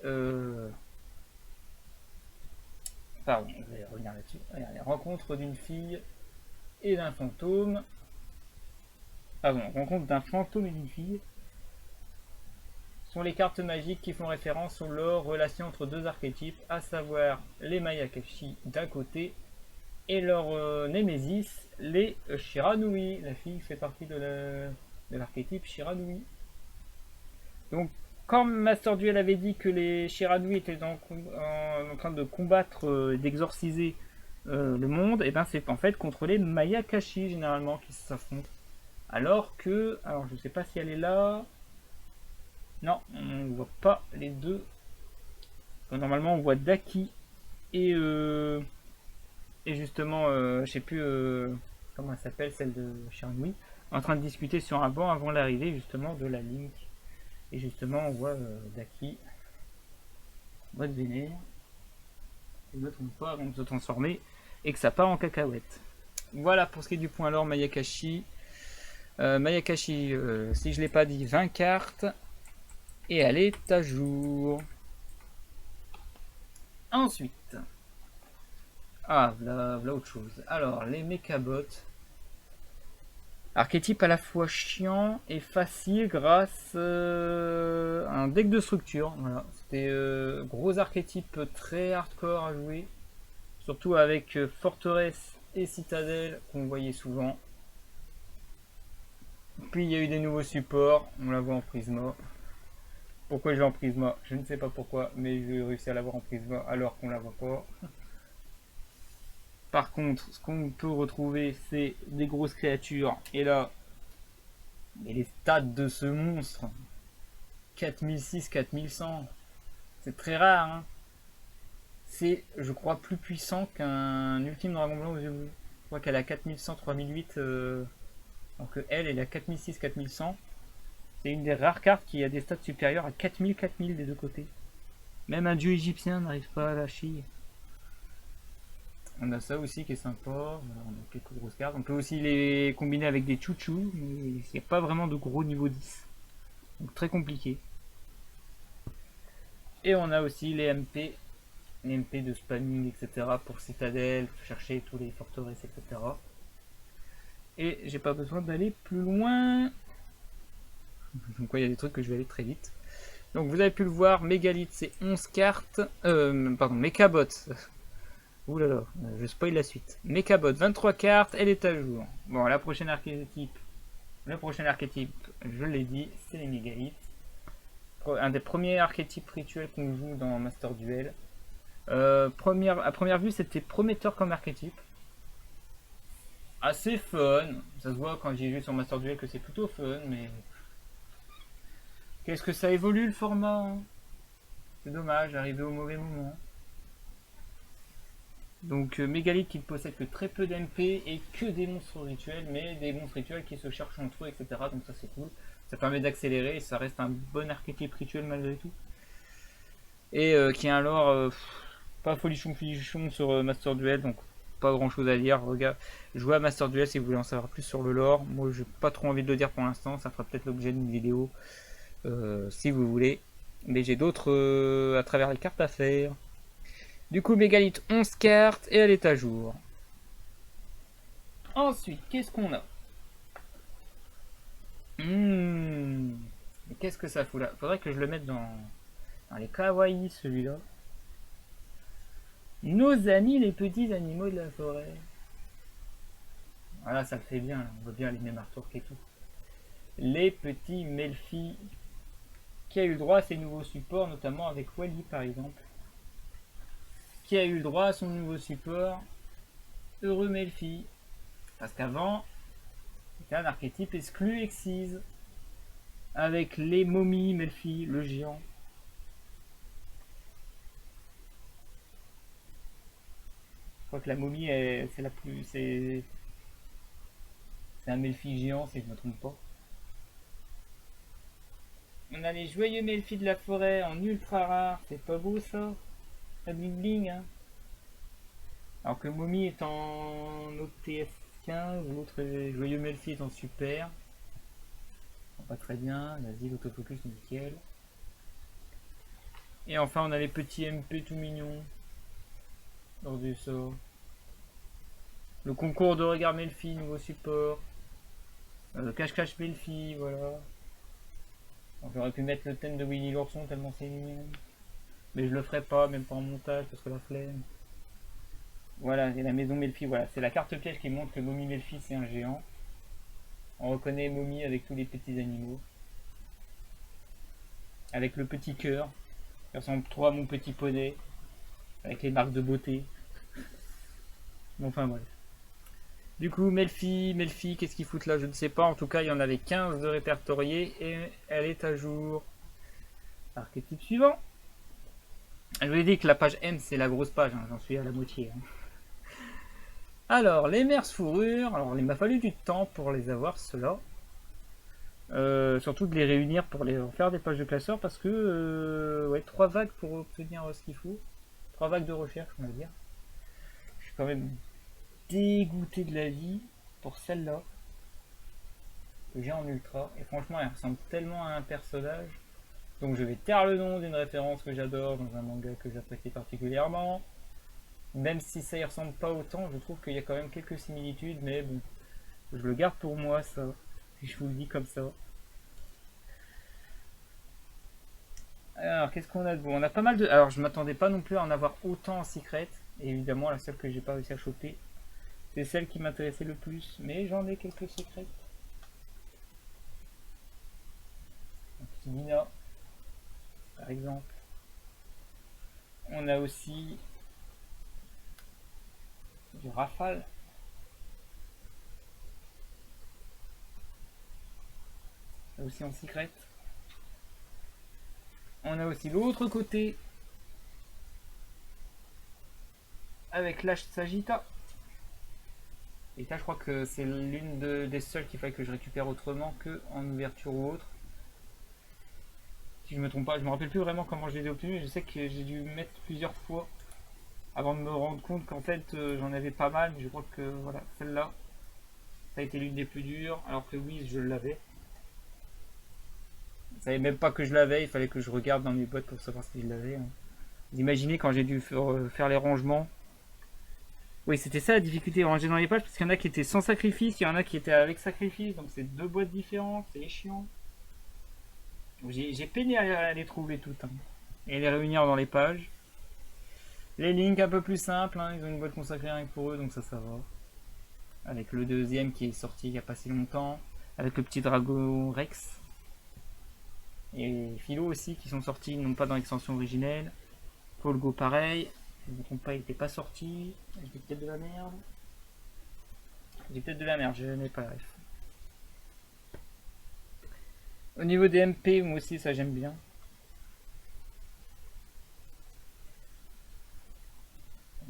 rencontres d'une fille et d'un fantôme. Rencontre d'un fantôme et d'une fille. Sont les cartes magiques qui font référence au lore, relation entre deux archétypes, à savoir les Mayakashi d'un côté et leur némésis, les Shiranui. La fille fait partie de l'archétype Shiranui. Donc, quand Master Duel avait dit que les Shiranui étaient en train de combattre, d'exorciser le monde, et ben c'est en fait contre les Mayakashi généralement qui s'affrontent. Alors que, alors je sais pas si elle est là. Non, on ne voit pas les deux. Donc, normalement, on voit Daki et justement, je sais plus comment elle s'appelle, celle de Shiranui, en train de discuter sur un banc avant l'arrivée justement de la Link. Et justement, on voit Daki, mode vénère, et ne trompe pas avant de se transformer et que ça part en cacahuète. Voilà pour ce qui est du point lore Mayakashi. Mayakashi, si je l'ai pas dit, 20 cartes. Et elle est à jour. Ensuite. Ah, voilà autre chose. Alors, les Mechabots. Archétype à la fois chiant et facile grâce à un deck de structure. Voilà. C'était gros archétype très hardcore à jouer. Surtout avec Forteresse et Citadel qu'on voyait souvent. Puis il y a eu des nouveaux supports, on la voit en Prisma. Pourquoi je vais en Prisma? Je ne sais pas pourquoi, mais je vais réussir à l'avoir en Prisma alors qu'on la voit pas. Par contre, ce qu'on peut retrouver, c'est des grosses créatures. Et là, les stats de ce monstre, 4006, 4100, c'est très rare. Hein. C'est, je crois, plus puissant qu'un ultime dragon blanc aux yeux bleus. Je crois qu'elle a 4100, 3008, alors que elle a 4006, 4100. C'est une des rares cartes qui a des stats supérieurs à 4000, 4000 des deux côtés. Même un dieu égyptien n'arrive pas à la chier. On a ça aussi qui est sympa. Voilà, on a quelques grosses cartes. On peut aussi les combiner avec des chouchous, mais il n'y a pas vraiment de gros niveau 10. Donc très compliqué. Et on a aussi les MP de spamming, etc. pour Citadel, chercher tous les forteresses, etc. Et j'ai pas besoin d'aller plus loin. Donc il y a des trucs que je vais aller très vite. Donc vous avez pu le voir, Mégalith c'est 11 cartes. Pardon, Mechabot. Ouh là là, je spoil la suite. Mechabot, 23 cartes, elle est à jour. Bon, le prochain archétype, je l'ai dit, c'est les Mégaliths. Un des premiers archétypes rituels qu'on joue dans Master Duel. À première vue, c'était prometteur comme archétype. Assez fun. Ça se voit quand j'ai joué sur Master Duel que c'est plutôt fun, mais... Qu'est-ce que ça évolue le format hein. C'est dommage, arrivé au mauvais moment. Donc Mégalith qui ne possède que très peu d'MP et que des monstres rituels, mais des monstres rituels qui se cherchent entre eux, etc. Donc ça c'est cool. Ça permet d'accélérer et ça reste un bon archétype rituel malgré tout. Et qui a un lore pas folichon sur Master Duel, donc pas grand chose à dire. Regarde, jouez à Master Duel si vous voulez en savoir plus sur le lore. Moi j'ai pas trop envie de le dire pour l'instant, ça fera peut-être l'objet d'une vidéo si vous voulez. Mais j'ai d'autres à travers les cartes à faire. Du coup, Mégalith 11 cartes et elle est à jour. Ensuite, qu'est-ce qu'on a Qu'est-ce que ça fout là? Faudrait que je le mette dans les kawaii celui-là. Nos amis les petits animaux de la forêt. Voilà, ça le fait bien, là. On voit bien les mêmes artworks et tout. Les petits Melfi qui a eu le droit à ses nouveaux supports, notamment avec Wally par exemple. Qui a eu le droit à son nouveau support, Heureux Melfi. Parce qu'avant, c'était un archétype exclu Exise. Avec les momies Melfi, le géant. Je crois que la momie, c'est la plus... C'est un Melfi géant, si je ne me trompe pas. On a les joyeux Melfi de la forêt en ultra rare. C'est pas beau ça? Ça bling bling, hein. Alors que Momie est en OTF 15, l'autre joyeux Melfi est en super. Pas très bien, vas-y l'autofocus nickel. Et enfin on a les petits MP tout mignons. Lors du sort. Le concours de regard Melfi, nouveau support. Le cache-cache Melfi, voilà. J'aurais pu mettre le thème de Winnie l'ourson tellement c'est mignon. Mais je le ferai pas, même pas en montage parce que la flemme. Voilà, et la maison Melfi, voilà. C'est la carte piège qui montre que Momie Melfi c'est un géant. On reconnaît Momie avec tous les petits animaux. Avec le petit cœur. Qui ressemble trop à mon petit poney. Avec les marques de beauté. Bon, enfin bref. Du coup, Melfi, qu'est-ce qu'ils foutent là? Je ne sais pas. En tout cas, il y en avait 15 de répertoriés et elle est à jour. Archétype suivant. Je vous ai dit que la page M, c'est la grosse page. Hein. J'en suis à la moitié. Hein. Alors, les mers fourrures. Alors, il m'a fallu du temps pour les avoir, ceux-là. Surtout de les réunir pour les faire des pages de classeurs parce que ouais, 3 vagues pour obtenir ce qu'il faut. 3 vagues de recherche, on va dire. Je suis quand même dégoûté de la vie pour celle-là que j'ai en ultra. Et franchement, elle ressemble tellement à un personnage. Donc je vais taire le nom d'une référence que j'adore dans un manga que j'apprécie particulièrement. Même si ça y ressemble pas autant, je trouve qu'il y a quand même quelques similitudes, mais bon, je le garde pour moi ça, si je vous le dis comme ça. Alors qu'est-ce qu'on a de bon? On a pas mal de... Alors je m'attendais pas non plus à en avoir autant en secret, et évidemment la seule que j'ai pas réussi à choper, C'est celle qui m'intéressait le plus, mais j'en ai quelques secrètes. Nina, par exemple. On a aussi du Rafale. Ça aussi en secret. On a aussi l'autre côté avec l'H Sagitta. Et là je crois que c'est l'une des seules qu'il fallait que je récupère autrement que en ouverture ou autre. Si je me trompe pas, je me rappelle plus vraiment comment je les ai obtenus. Je sais que j'ai dû mettre plusieurs fois avant de me rendre compte qu'en fait j'en avais pas mal. Mais je crois que voilà, celle-là, ça a été l'une des plus dures. Alors que oui, je l'avais. Je savais même pas que je l'avais. Il fallait que je regarde dans mes boîtes pour savoir si je l'avais. Vous imaginez quand j'ai dû faire les rangements. Oui, c'était ça la difficulté, ranger dans les pages, parce qu'il y en a qui étaient sans sacrifice, il y en a qui étaient avec sacrifice, donc c'est deux boîtes différentes, c'est chiant. J'ai peiné à les trouver toutes, hein, et les réunir dans les pages. Les links un peu plus simples, hein, ils ont une boîte consacrée rien que pour eux, donc ça va. Avec le deuxième qui est sorti il n'y a pas si longtemps, avec le petit Drago Rex. Et Philo aussi, qui sont sortis, non pas dans l'extension originelle. Polgo pareil. Je ne me trompe pas, il n'était pas sorti. J'ai peut-être de la merde. J'ai peut-être de la merde, je n'ai pas la ref. Au niveau des MP, moi aussi ça j'aime bien.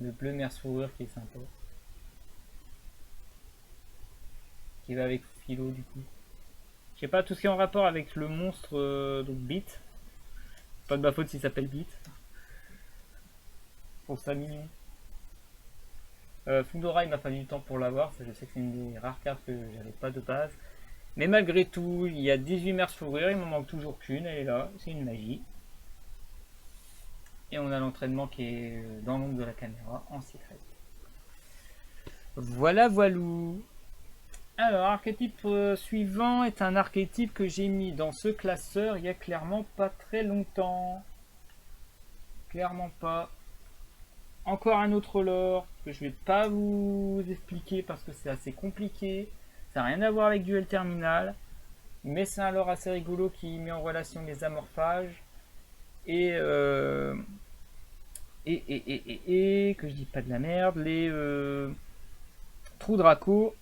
Le bleu mer fourrure qui est sympa. Qui va avec Philo du coup. Je sais pas, tout ce qui est en rapport avec le monstre, donc Beat. Pas de ma faute s'il s'appelle Beat. Pour ça mignon. Fundora il m'a fallu du temps pour l'avoir, je sais que c'est une des rares cartes que j'avais pas de base. Mais malgré tout, il y a 18 mers fourrure, il m'en manque toujours qu'une, elle est là, c'est une magie. Et on a l'entraînement qui est dans l'ombre de la caméra, en secret. Voilà, voilou. Alors, archétype suivant est un archétype que j'ai mis dans ce classeur il y a clairement pas très longtemps. Clairement pas. Encore un autre lore que je vais pas vous expliquer parce que c'est assez compliqué. Ça n'a rien à voir avec Duel Terminal. Mais c'est un lore assez rigolo qui met en relation les amorphages. Et que je dis pas de la merde, les trous Draco.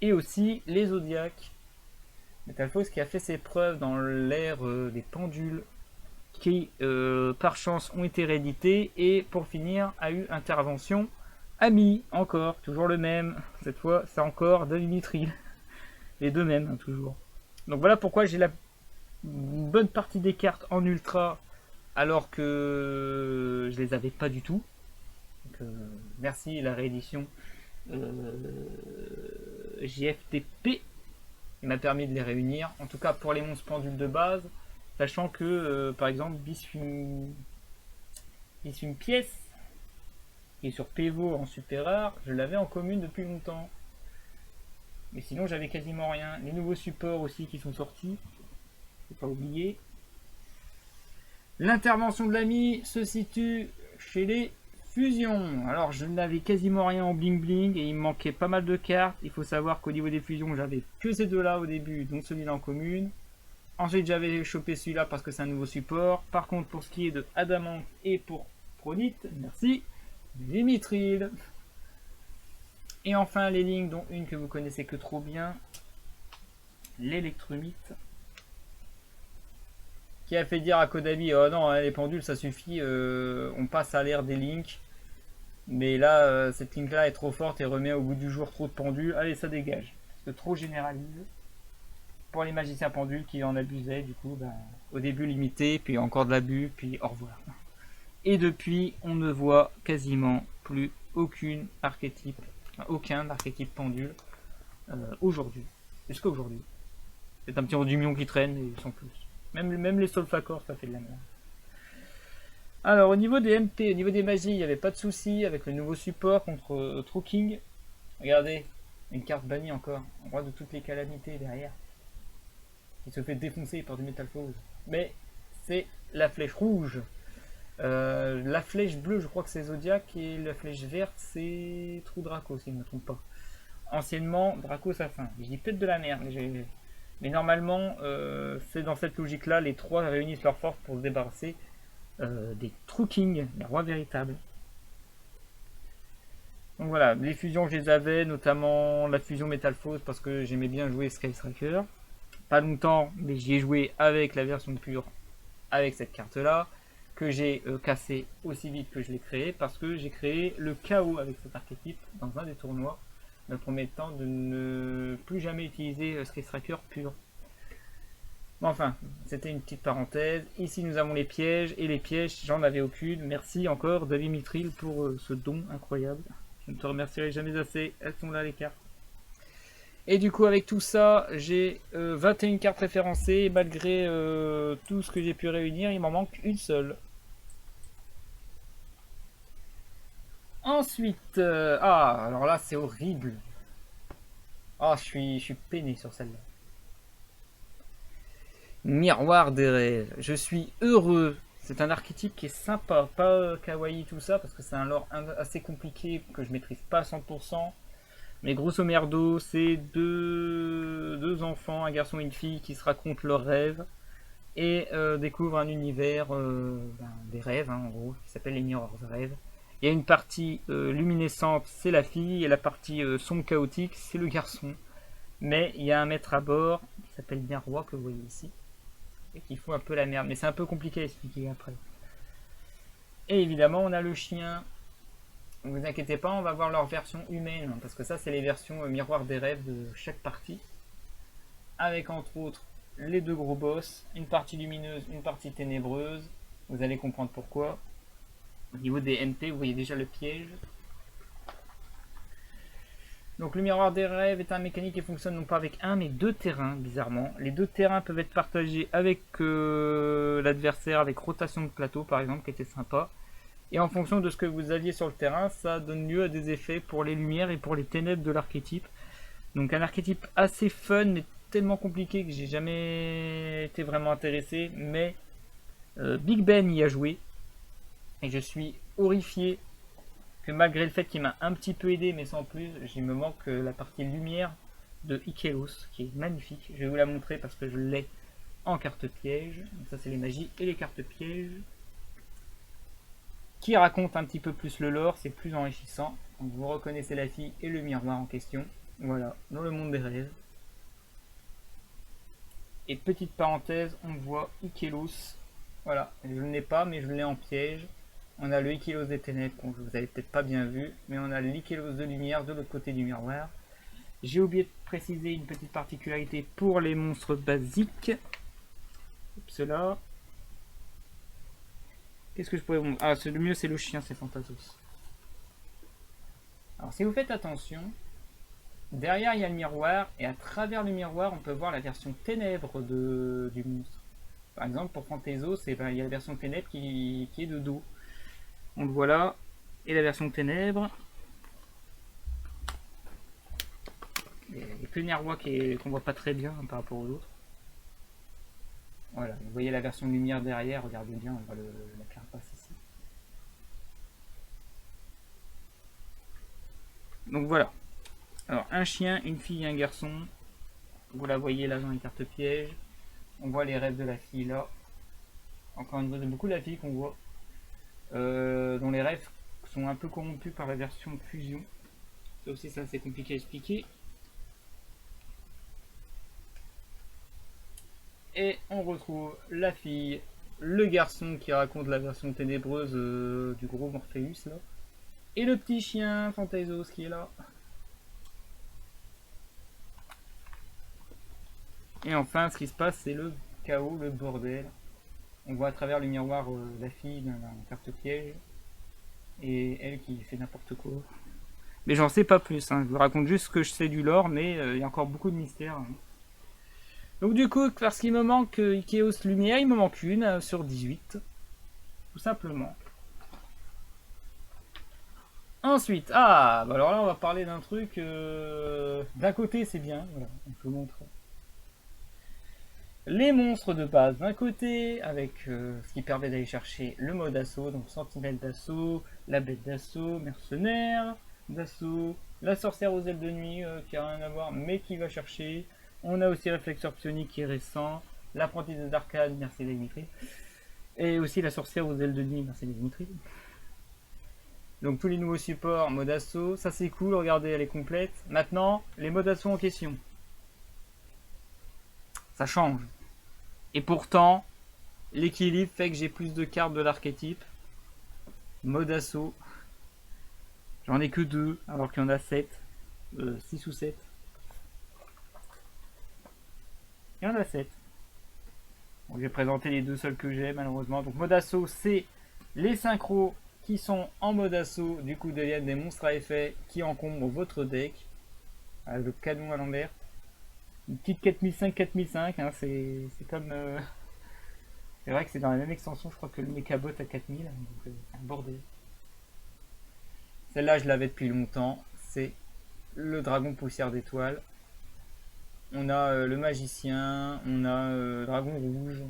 Et aussi les Zodiacs. Metalfox qui a fait ses preuves dans l'ère des pendules qui par chance ont été réédités et pour finir a eu intervention Ami, encore, toujours le même, cette fois c'est encore de Dimitri, les deux mêmes hein, toujours. Donc voilà pourquoi j'ai la bonne partie des cartes en ultra alors que je les avais pas du tout. Donc, merci la réédition JFTP il m'a permis de les réunir, en tout cas pour les monstres pendules de base. Sachant que, par exemple, Bisfum pièce, qui est sur Pévo en super rare, je l'avais en commune depuis longtemps. Mais sinon, j'avais quasiment rien. Les nouveaux supports aussi qui sont sortis, faut pas oublier. L'intervention de l'ami se situe chez les fusions. Alors, je n'avais quasiment rien en bling bling et il me manquait pas mal de cartes. Il faut savoir qu'au niveau des fusions, j'avais que ces deux-là au début, donc celui-là en commune. Ensuite, j'avais chopé celui-là parce que c'est un nouveau support. Par contre, pour ce qui est de Adamant et pour Pronite, merci, Dimithril. Et enfin, les lignes, dont une que vous connaissez que trop bien, l'Electrumite, qui a fait dire à Kodami, oh non, les pendules, ça suffit, on passe à l'ère des links. Mais là, cette link-là est trop forte et remet au bout du jour trop de pendules. Allez, ça dégage. Parce que trop généralise. Pour les magiciens pendules qui en abusaient, du coup, ben, au début limité, puis encore de l'abus, puis au revoir. Et depuis, on ne voit quasiment plus aucun archétype pendule aujourd'hui. Jusqu'à aujourd'hui. C'est un petit endymion qui traîne et sans plus. Même les Solfacors, ça fait de la merde. Alors, au niveau des MP, au niveau des magies, il n'y avait pas de souci avec le nouveau support contre True King. Regardez, une carte bannie encore, roi de toutes les calamités derrière. Qui se fait défoncer par du Metal Foes. Mais c'est la flèche rouge. La flèche bleue, je crois que c'est Zodiac, et la flèche verte, c'est Trou Draco, si je ne me trompe pas. Anciennement, Draco Safin. Je dis peut-être de la merde, mais normalement, c'est dans cette logique-là, les trois réunissent leurs forces pour se débarrasser des True Kings, les rois véritables. Donc voilà, les fusions je les avais, notamment la fusion Metal Force parce que j'aimais bien jouer Sky Striker. Pas longtemps, mais j'y ai joué avec la version pure, avec cette carte-là, que j'ai cassé aussi vite que je l'ai créé, parce que j'ai créé le chaos avec cet archétype dans un des tournois, me promettant de ne plus jamais utiliser Sky Striker pur. Enfin, c'était une petite parenthèse. Ici, nous avons les pièges, et les pièges, j'en avais aucune. Merci encore, David Mitril, pour ce don incroyable. Je ne te remercierai jamais assez. Elles sont là, les cartes. Et du coup, avec tout ça, j'ai 21 cartes référencées. Et malgré tout ce que j'ai pu réunir, il m'en manque une seule. Ensuite, alors là, c'est horrible. Ah, je suis peiné sur celle-là. Miroir des rêves. Je suis heureux. C'est un archétype qui est sympa, pas kawaii tout ça, parce que c'est un lore assez compliqué que je maîtrise pas à 100%. Mais grosso merdo, c'est deux enfants, un garçon et une fille, qui se racontent leurs rêves et découvrent un univers des rêves, hein, en gros, qui s'appelle les miroirs des rêves. Il y a une partie luminescente, c'est la fille, et la partie sombre chaotique, c'est le garçon. Mais il y a un maître à bord qui s'appelle Miroir, que vous voyez ici, et qui fout un peu la merde. Mais c'est un peu compliqué à expliquer après. Et évidemment, on a le chien. Ne vous inquiétez pas, on va voir leur version humaine, parce que ça, c'est les versions miroir des rêves de chaque partie. Avec entre autres les deux gros boss, une partie lumineuse, une partie ténébreuse. Vous allez comprendre pourquoi. Au niveau des MP, vous voyez déjà le piège. Donc le miroir des rêves est un mécanique qui fonctionne non pas avec un mais deux terrains, bizarrement. Les deux terrains peuvent être partagés avec l'adversaire, avec rotation de plateau par exemple, qui était sympa. Et en fonction de ce que vous aviez sur le terrain, ça donne lieu à des effets pour les lumières et pour les ténèbres de l'archétype. Donc un archétype assez fun, mais tellement compliqué que j'ai jamais été vraiment intéressé. Mais Big Ben y a joué. Et je suis horrifié que malgré le fait qu'il m'a un petit peu aidé, mais sans plus, il me manque la partie lumière de Ikelos, qui est magnifique. Je vais vous la montrer parce que je l'ai en carte piège. Donc ça c'est les magies et les cartes pièges. Qui raconte un petit peu plus le lore, c'est plus enrichissant. Donc vous reconnaissez la fille et le miroir en question. Voilà, dans le monde des rêves. Et petite parenthèse, on voit Ikelos. Voilà, je ne l'ai pas, mais je l'ai en piège. On a le Ikelos des ténèbres, que vous avez peut-être pas bien vu, mais on a l'Ikelos de lumière de l'autre côté du miroir. J'ai oublié de préciser une petite particularité pour les monstres basiques. Cela. Qu'est-ce que je pourrais vous montrer? Ah, le mieux c'est le chien, c'est Fantasos. Alors si vous faites attention, derrière il y a le miroir, et à travers le miroir on peut voir la version ténèbres du monstre. Par exemple pour Fantasos, il y a la version ténèbres qui est de dos. On le voit là, et la version ténèbres. Il n'y a que le miroir qu'on voit pas très bien hein, par rapport aux autres. Voilà, vous voyez la version lumière derrière, regardez bien, on voit la carapace ici. Donc voilà. Alors un chien, une fille et un garçon. Vous la voyez là dans les cartes pièges. On voit les rêves de la fille là. Encore une fois, c'est beaucoup la fille qu'on voit. Dont les rêves sont un peu corrompus par la version fusion. Ça aussi, ça c'est compliqué à expliquer. Et on retrouve la fille, le garçon qui raconte la version ténébreuse du gros Morpheus là. Et le petit chien Fantasos qui est là. Et enfin, ce qui se passe, c'est le chaos, le bordel. On voit à travers le miroir la fille dans la carte piège. Et elle qui fait n'importe quoi. Mais j'en sais pas plus, hein. Je vous raconte juste ce que je sais du lore, mais il y a encore beaucoup de mystères. Hein. Donc du coup, parce qu'il me manque Ikeos Lumière, il me manque une sur 18. Tout simplement. Ensuite, bah alors là on va parler d'un truc, d'un côté c'est bien, voilà, on peut montrer. Les monstres de base d'un côté, avec ce qui permet d'aller chercher le mode assaut, donc sentinelle d'assaut, la bête d'assaut, mercenaire d'assaut, la sorcière aux ailes de nuit qui a rien à voir mais qui va chercher. On a aussi réflexeur psionique qui est récent, l'apprenti des arcades, Mercedes Dimitri, et aussi la sorcière aux ailes de nuit, Mercedes Dimitri. Donc tous les nouveaux supports, mode assaut, ça c'est cool, regardez, elle est complète. Maintenant, les modes assaut en question. Ça change. Et pourtant, l'équilibre fait que j'ai plus de cartes de l'archétype. Mode assaut. J'en ai que 2, alors qu'il y en a 7. 6 ou 7. Il y en a 7. Bon, je vais présenter les 2 seuls que j'ai, malheureusement. Donc mode assaut, c'est les synchros qui sont en mode assaut. Du coup, deviennent des monstres à effet qui encombrent votre deck. Le canon à l'envers. Une petite 4005-4005, hein, c'est comme... c'est vrai que c'est dans la même extension, je crois que le Mechabot à 4000, donc c'est un bordel. Celle-là, je l'avais depuis longtemps, c'est le dragon poussière d'étoiles. On a le magicien, on a le dragon rouge,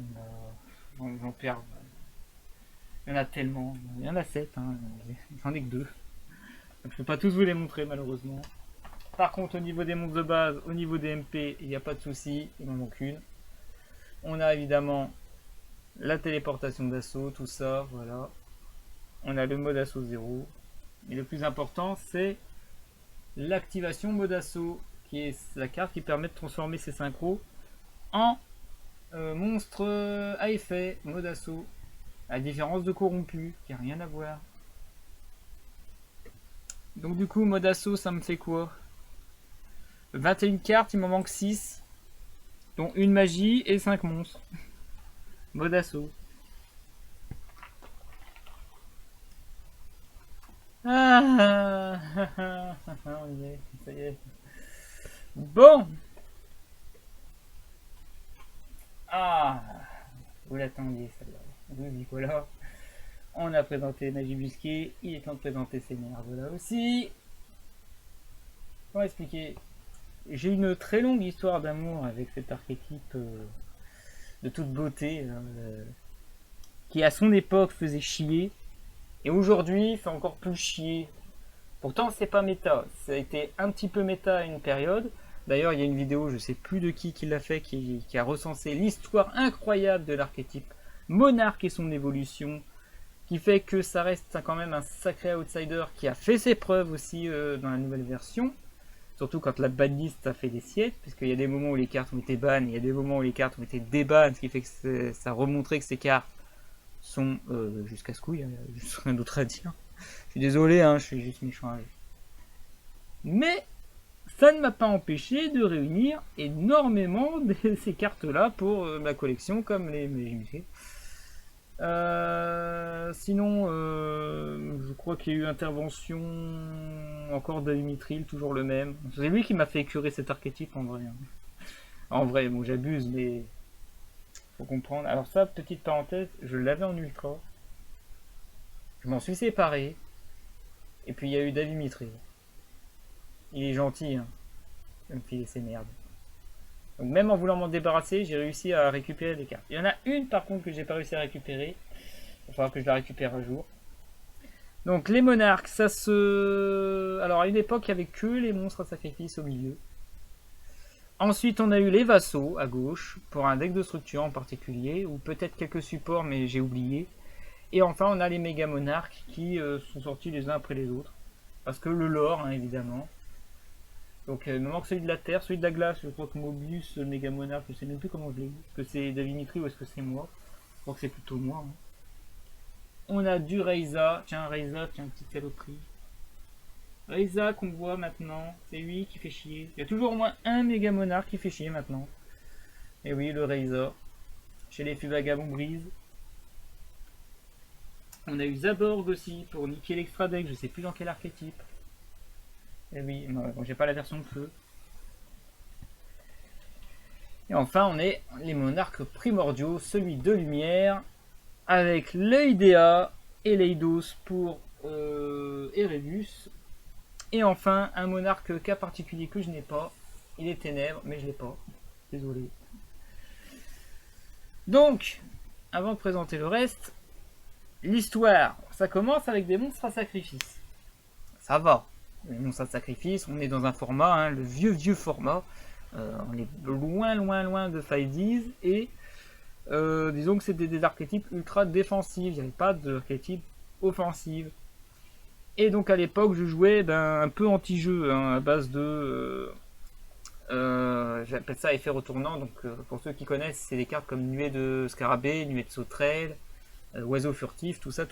j'en perds. Il y en a tellement, il y en a 7, hein, j'en ai que 2. Donc, je peux pas tous vous les montrer malheureusement. Par contre, au niveau des monstres de base, au niveau des MP, il n'y a pas de souci, il m'en manque une. On a évidemment la téléportation d'assaut, tout ça, voilà. On a le mode assaut 0. Et le plus important, c'est l'activation mode assaut, qui est la carte qui permet de transformer ces synchros en monstre à effet, mode assaut. À la différence de corrompu, qui n'a rien à voir. Donc du coup, mode assaut, ça me fait quoi? 21 cartes, il m'en manque 6, dont une magie et 5 monstres. Mode assaut. Ah, ça y est. Bon. Ah, vous l'attendiez celle-là. Oui, Nicolas. On a présenté Magibusquet. Il est temps de présenter ces merdes là aussi. Comment expliquer? J'ai une très longue histoire d'amour avec cet archétype de toute beauté qui à son époque faisait chier et aujourd'hui fait encore plus chier. Pourtant c'est pas méta, ça a été un petit peu méta à une période. D'ailleurs il y a une vidéo, je sais plus de qui l'a fait, qui a recensé l'histoire incroyable de l'archétype monarque et son évolution, qui fait que ça reste quand même un sacré outsider qui a fait ses preuves aussi dans la nouvelle version. Surtout quand la banlist a fait des siècles, puisqu'il y a des moments où les cartes ont été bannes, il y a des moments où les cartes ont été débannes, ce qui fait que ça remontrait que ces cartes sont jusqu'à ce coup, il n'y a juste rien d'autre à dire. Je suis désolé, hein, je suis juste méchant avec. Mais ça ne m'a pas empêché de réunir énormément de ces cartes-là pour ma collection, comme les musées. Sinon, je crois qu'il y a eu intervention encore de Dimitril, toujours le même. C'est lui qui m'a fait curer cet archétype en vrai. En vrai, bon, j'abuse, mais faut comprendre. Alors ça, petite parenthèse, je l'avais en ultra. Je m'en suis séparé. Et puis il y a eu Dimitril. Il est gentil, hein. Il me filer ses merdes. Donc même en voulant m'en débarrasser, j'ai réussi à récupérer des cartes. Il y en a une par contre que j'ai pas réussi à récupérer. Il va falloir que je la récupère un jour. Donc les monarques, ça se... Alors à une époque, il n'y avait que les monstres à sacrifice au milieu. Ensuite, on a eu les vassaux à gauche, pour un deck de structure en particulier, ou peut-être quelques supports, mais j'ai oublié. Et enfin, on a les méga monarques qui sont sortis les uns après les autres. Parce que le lore, hein, évidemment. Donc il me manque celui de la terre, celui de la glace, je crois que Mobius, méga monarque, je sais même plus comment je l'ai eu. Est-ce que c'est Davimitri ou est-ce que c'est moi? Je crois que c'est plutôt moi. Hein. On a du Reiza, tiens petite saloperie. Reiza qu'on voit maintenant, c'est lui qui fait chier. Il y a toujours au moins un méga monarque qui fait chier maintenant. Et oui, le Reiza. Chez les Fuvagabond Brise. On a eu Zaborg aussi pour niquer l'extra deck, je sais plus dans quel archétype. Et oui, bon, j'ai pas la version de feu. Et enfin, on est les monarques primordiaux, celui de lumière, avec l'Eidea et l'Eidos pour Erebus. Et enfin, un monarque cas particulier que je n'ai pas. Il est ténèbres, mais je l'ai pas. Désolé. Donc, avant de présenter le reste, l'histoire, ça commence avec des monstres à sacrifice. Ça va. Les monstres à sacrifice, on est dans un format, hein, le vieux format. On est loin de 5Ds et disons que c'était des archétypes ultra défensifs, il n'y avait pas d'archétype offensif. Et donc à l'époque je jouais un peu anti-jeu, hein, à base de... j'appelle ça effet retournant, donc pour ceux qui connaissent, c'est des cartes comme nuée de scarabée, nuée de sauterelle, oiseau furtif, tout ça.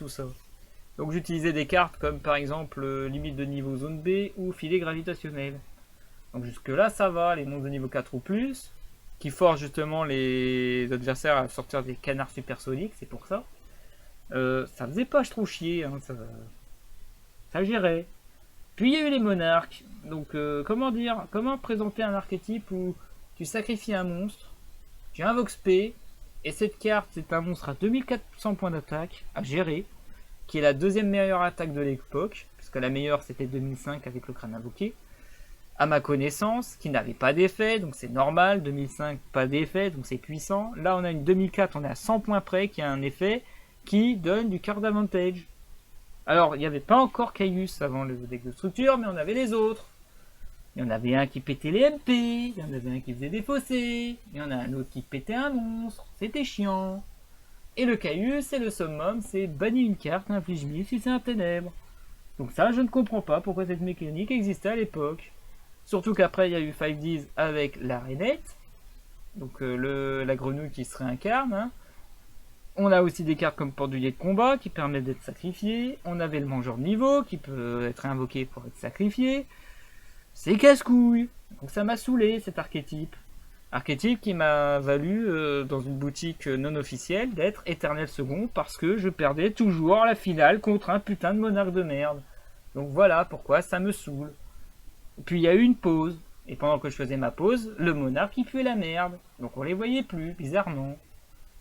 Donc j'utilisais des cartes comme par exemple limite de niveau zone B ou filet gravitationnel. Donc jusque là ça va, les monstres de niveau 4 ou plus, qui forcent justement les adversaires à sortir des canards supersoniques, c'est pour ça. Ça faisait pas trop chier, hein, ça gérait. Puis il y a eu les monarques. Donc comment présenter un archétype où tu sacrifies un monstre, tu invoques P, et cette carte c'est un monstre à 2400 points d'attaque à gérer, qui est la deuxième meilleure attaque de l'époque, puisque la meilleure c'était 2005 avec le crâne invoqué, à ma connaissance, qui n'avait pas d'effet, donc c'est normal, 2005 pas d'effet, donc c'est puissant. Là on a une 2004, on est à 100 points près, qui a un effet qui donne du card advantage. Alors il n'y avait pas encore Caius avant le deck de structure, mais on avait les autres. Il y en avait un qui pétait les MP, il y en avait un qui faisait des fossés, il y en a un autre qui pétait un monstre, c'était chiant. Et le Caius, c'est le summum, c'est bannir une carte, inflige 1000 si c'est un ténèbre. Donc ça, je ne comprends pas pourquoi cette mécanique existait à l'époque. Surtout qu'après, il y a eu 5Ds avec la rainette, donc la grenouille qui se réincarne. Hein. On a aussi des cartes comme Pendouiller de combat qui permettent d'être sacrifié. On avait le mangeur de niveau qui peut être invoqué pour être sacrifié. C'est casse-couille. Donc ça m'a saoulé cet archétype. Archétype qui m'a valu dans une boutique non officielle d'être éternel second parce que je perdais toujours la finale contre un putain de monarque de merde. Donc voilà pourquoi ça me saoule. Puis il y a eu une pause. Et pendant que je faisais ma pause, le monarque il puait la merde. Donc on les voyait plus, bizarrement.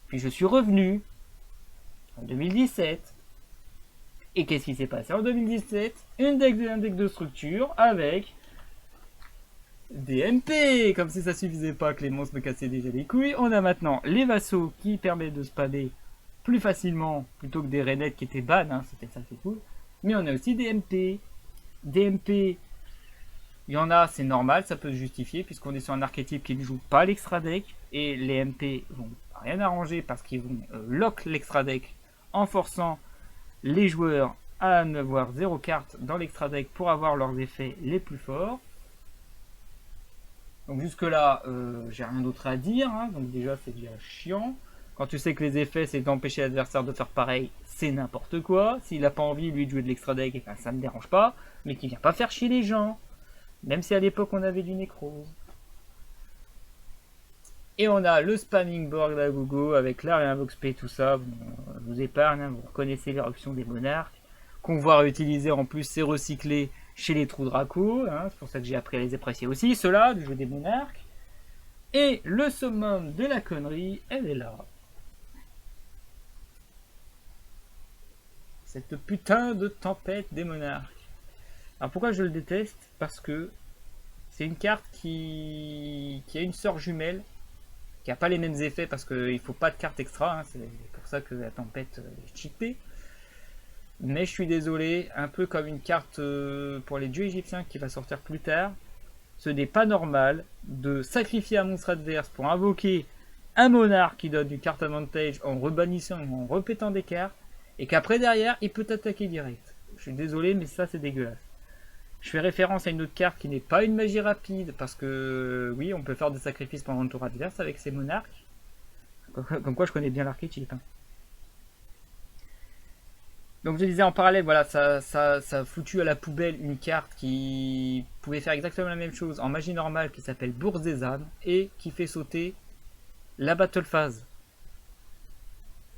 Puis je suis revenu en 2017. Et qu'est-ce qui s'est passé en 2017? Un deck de structure avec des MP. Comme si ça suffisait pas que les monstres me cassaient déjà les couilles. On a maintenant les vassaux qui permettent de spammer plus facilement plutôt que des rainettes qui étaient ban. Hein, c'était ça, c'est cool. Mais on a aussi des MP. Des MP. Il y en a, c'est normal, ça peut se justifier puisqu'on est sur un archétype qui ne joue pas l'extra deck et les MP vont rien arranger parce qu'ils vont lock l'extra deck en forçant les joueurs à n'avoir 0 carte dans l'extra deck pour avoir leurs effets les plus forts. Donc jusque là, j'ai rien d'autre à dire, hein. Donc déjà c'est déjà chiant. Quand tu sais que les effets c'est d'empêcher l'adversaire de faire pareil, c'est n'importe quoi. S'il n'a pas envie lui de jouer de l'extra deck, et ben, ça me dérange pas, mais qu'il vient pas faire chier les gens. Même si à l'époque on avait du nécrose. Et on a le spamming board à gogo avec la réinvox P, tout ça. Bon, je vous épargne, hein, vous reconnaissez l'éruption des monarques. Qu'on voit réutiliser en plus, c'est recyclé chez les trous Draco. Hein, c'est pour ça que j'ai appris à les apprécier aussi, ceux-là, du jeu des monarques. Et le summum de la connerie, elle est là. Cette putain de tempête des monarques. Alors pourquoi je le déteste? Parce que c'est une carte qui a une sœur jumelle, qui n'a pas les mêmes effets parce qu'il ne faut pas de carte extra, hein, c'est pour ça que la tempête est cheatée. Mais je suis désolé, un peu comme une carte pour les dieux égyptiens qui va sortir plus tard, ce n'est pas normal de sacrifier un monstre adverse pour invoquer un monarque qui donne du carte advantage en rebannissant ou en repétant des cartes, et qu'après derrière il peut attaquer direct. Je suis désolé mais ça c'est dégueulasse. Je fais référence à une autre carte qui n'est pas une magie rapide, parce que oui, on peut faire des sacrifices pendant le tour adverse avec ces monarques. Comme quoi je connais bien l'archétype. Hein. Donc je disais en parallèle, voilà, ça a foutu à la poubelle une carte qui pouvait faire exactement la même chose en magie normale, qui s'appelle Bourse des âmes, et qui fait sauter la battle phase.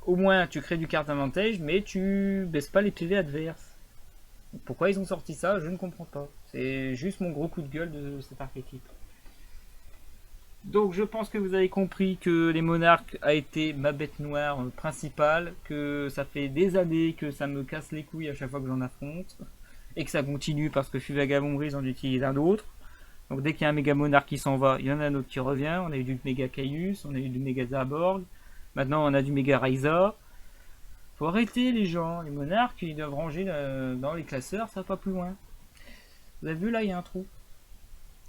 Au moins tu crées du card advantage, mais tu baisses pas les PV adverses. Pourquoi ils ont sorti ça, je ne comprends pas. C'est juste mon gros coup de gueule de cet archétype. Donc je pense que vous avez compris que les monarques a été ma bête noire principale, que ça fait des années que ça me casse les couilles à chaque fois que j'en affronte, et que ça continue parce que je suis vagabond ils en utilisent un autre. Donc dès qu'il y a un méga monarque qui s'en va, il y en a un autre qui revient. On a eu du méga Caius, on a eu du méga Zaborg, Maintenant, on a du Mega Raiza. Faut arrêter les gens. Les monarques, ils doivent ranger dans les classeurs, ça va pas plus loin. Vous avez vu là, il y a un trou.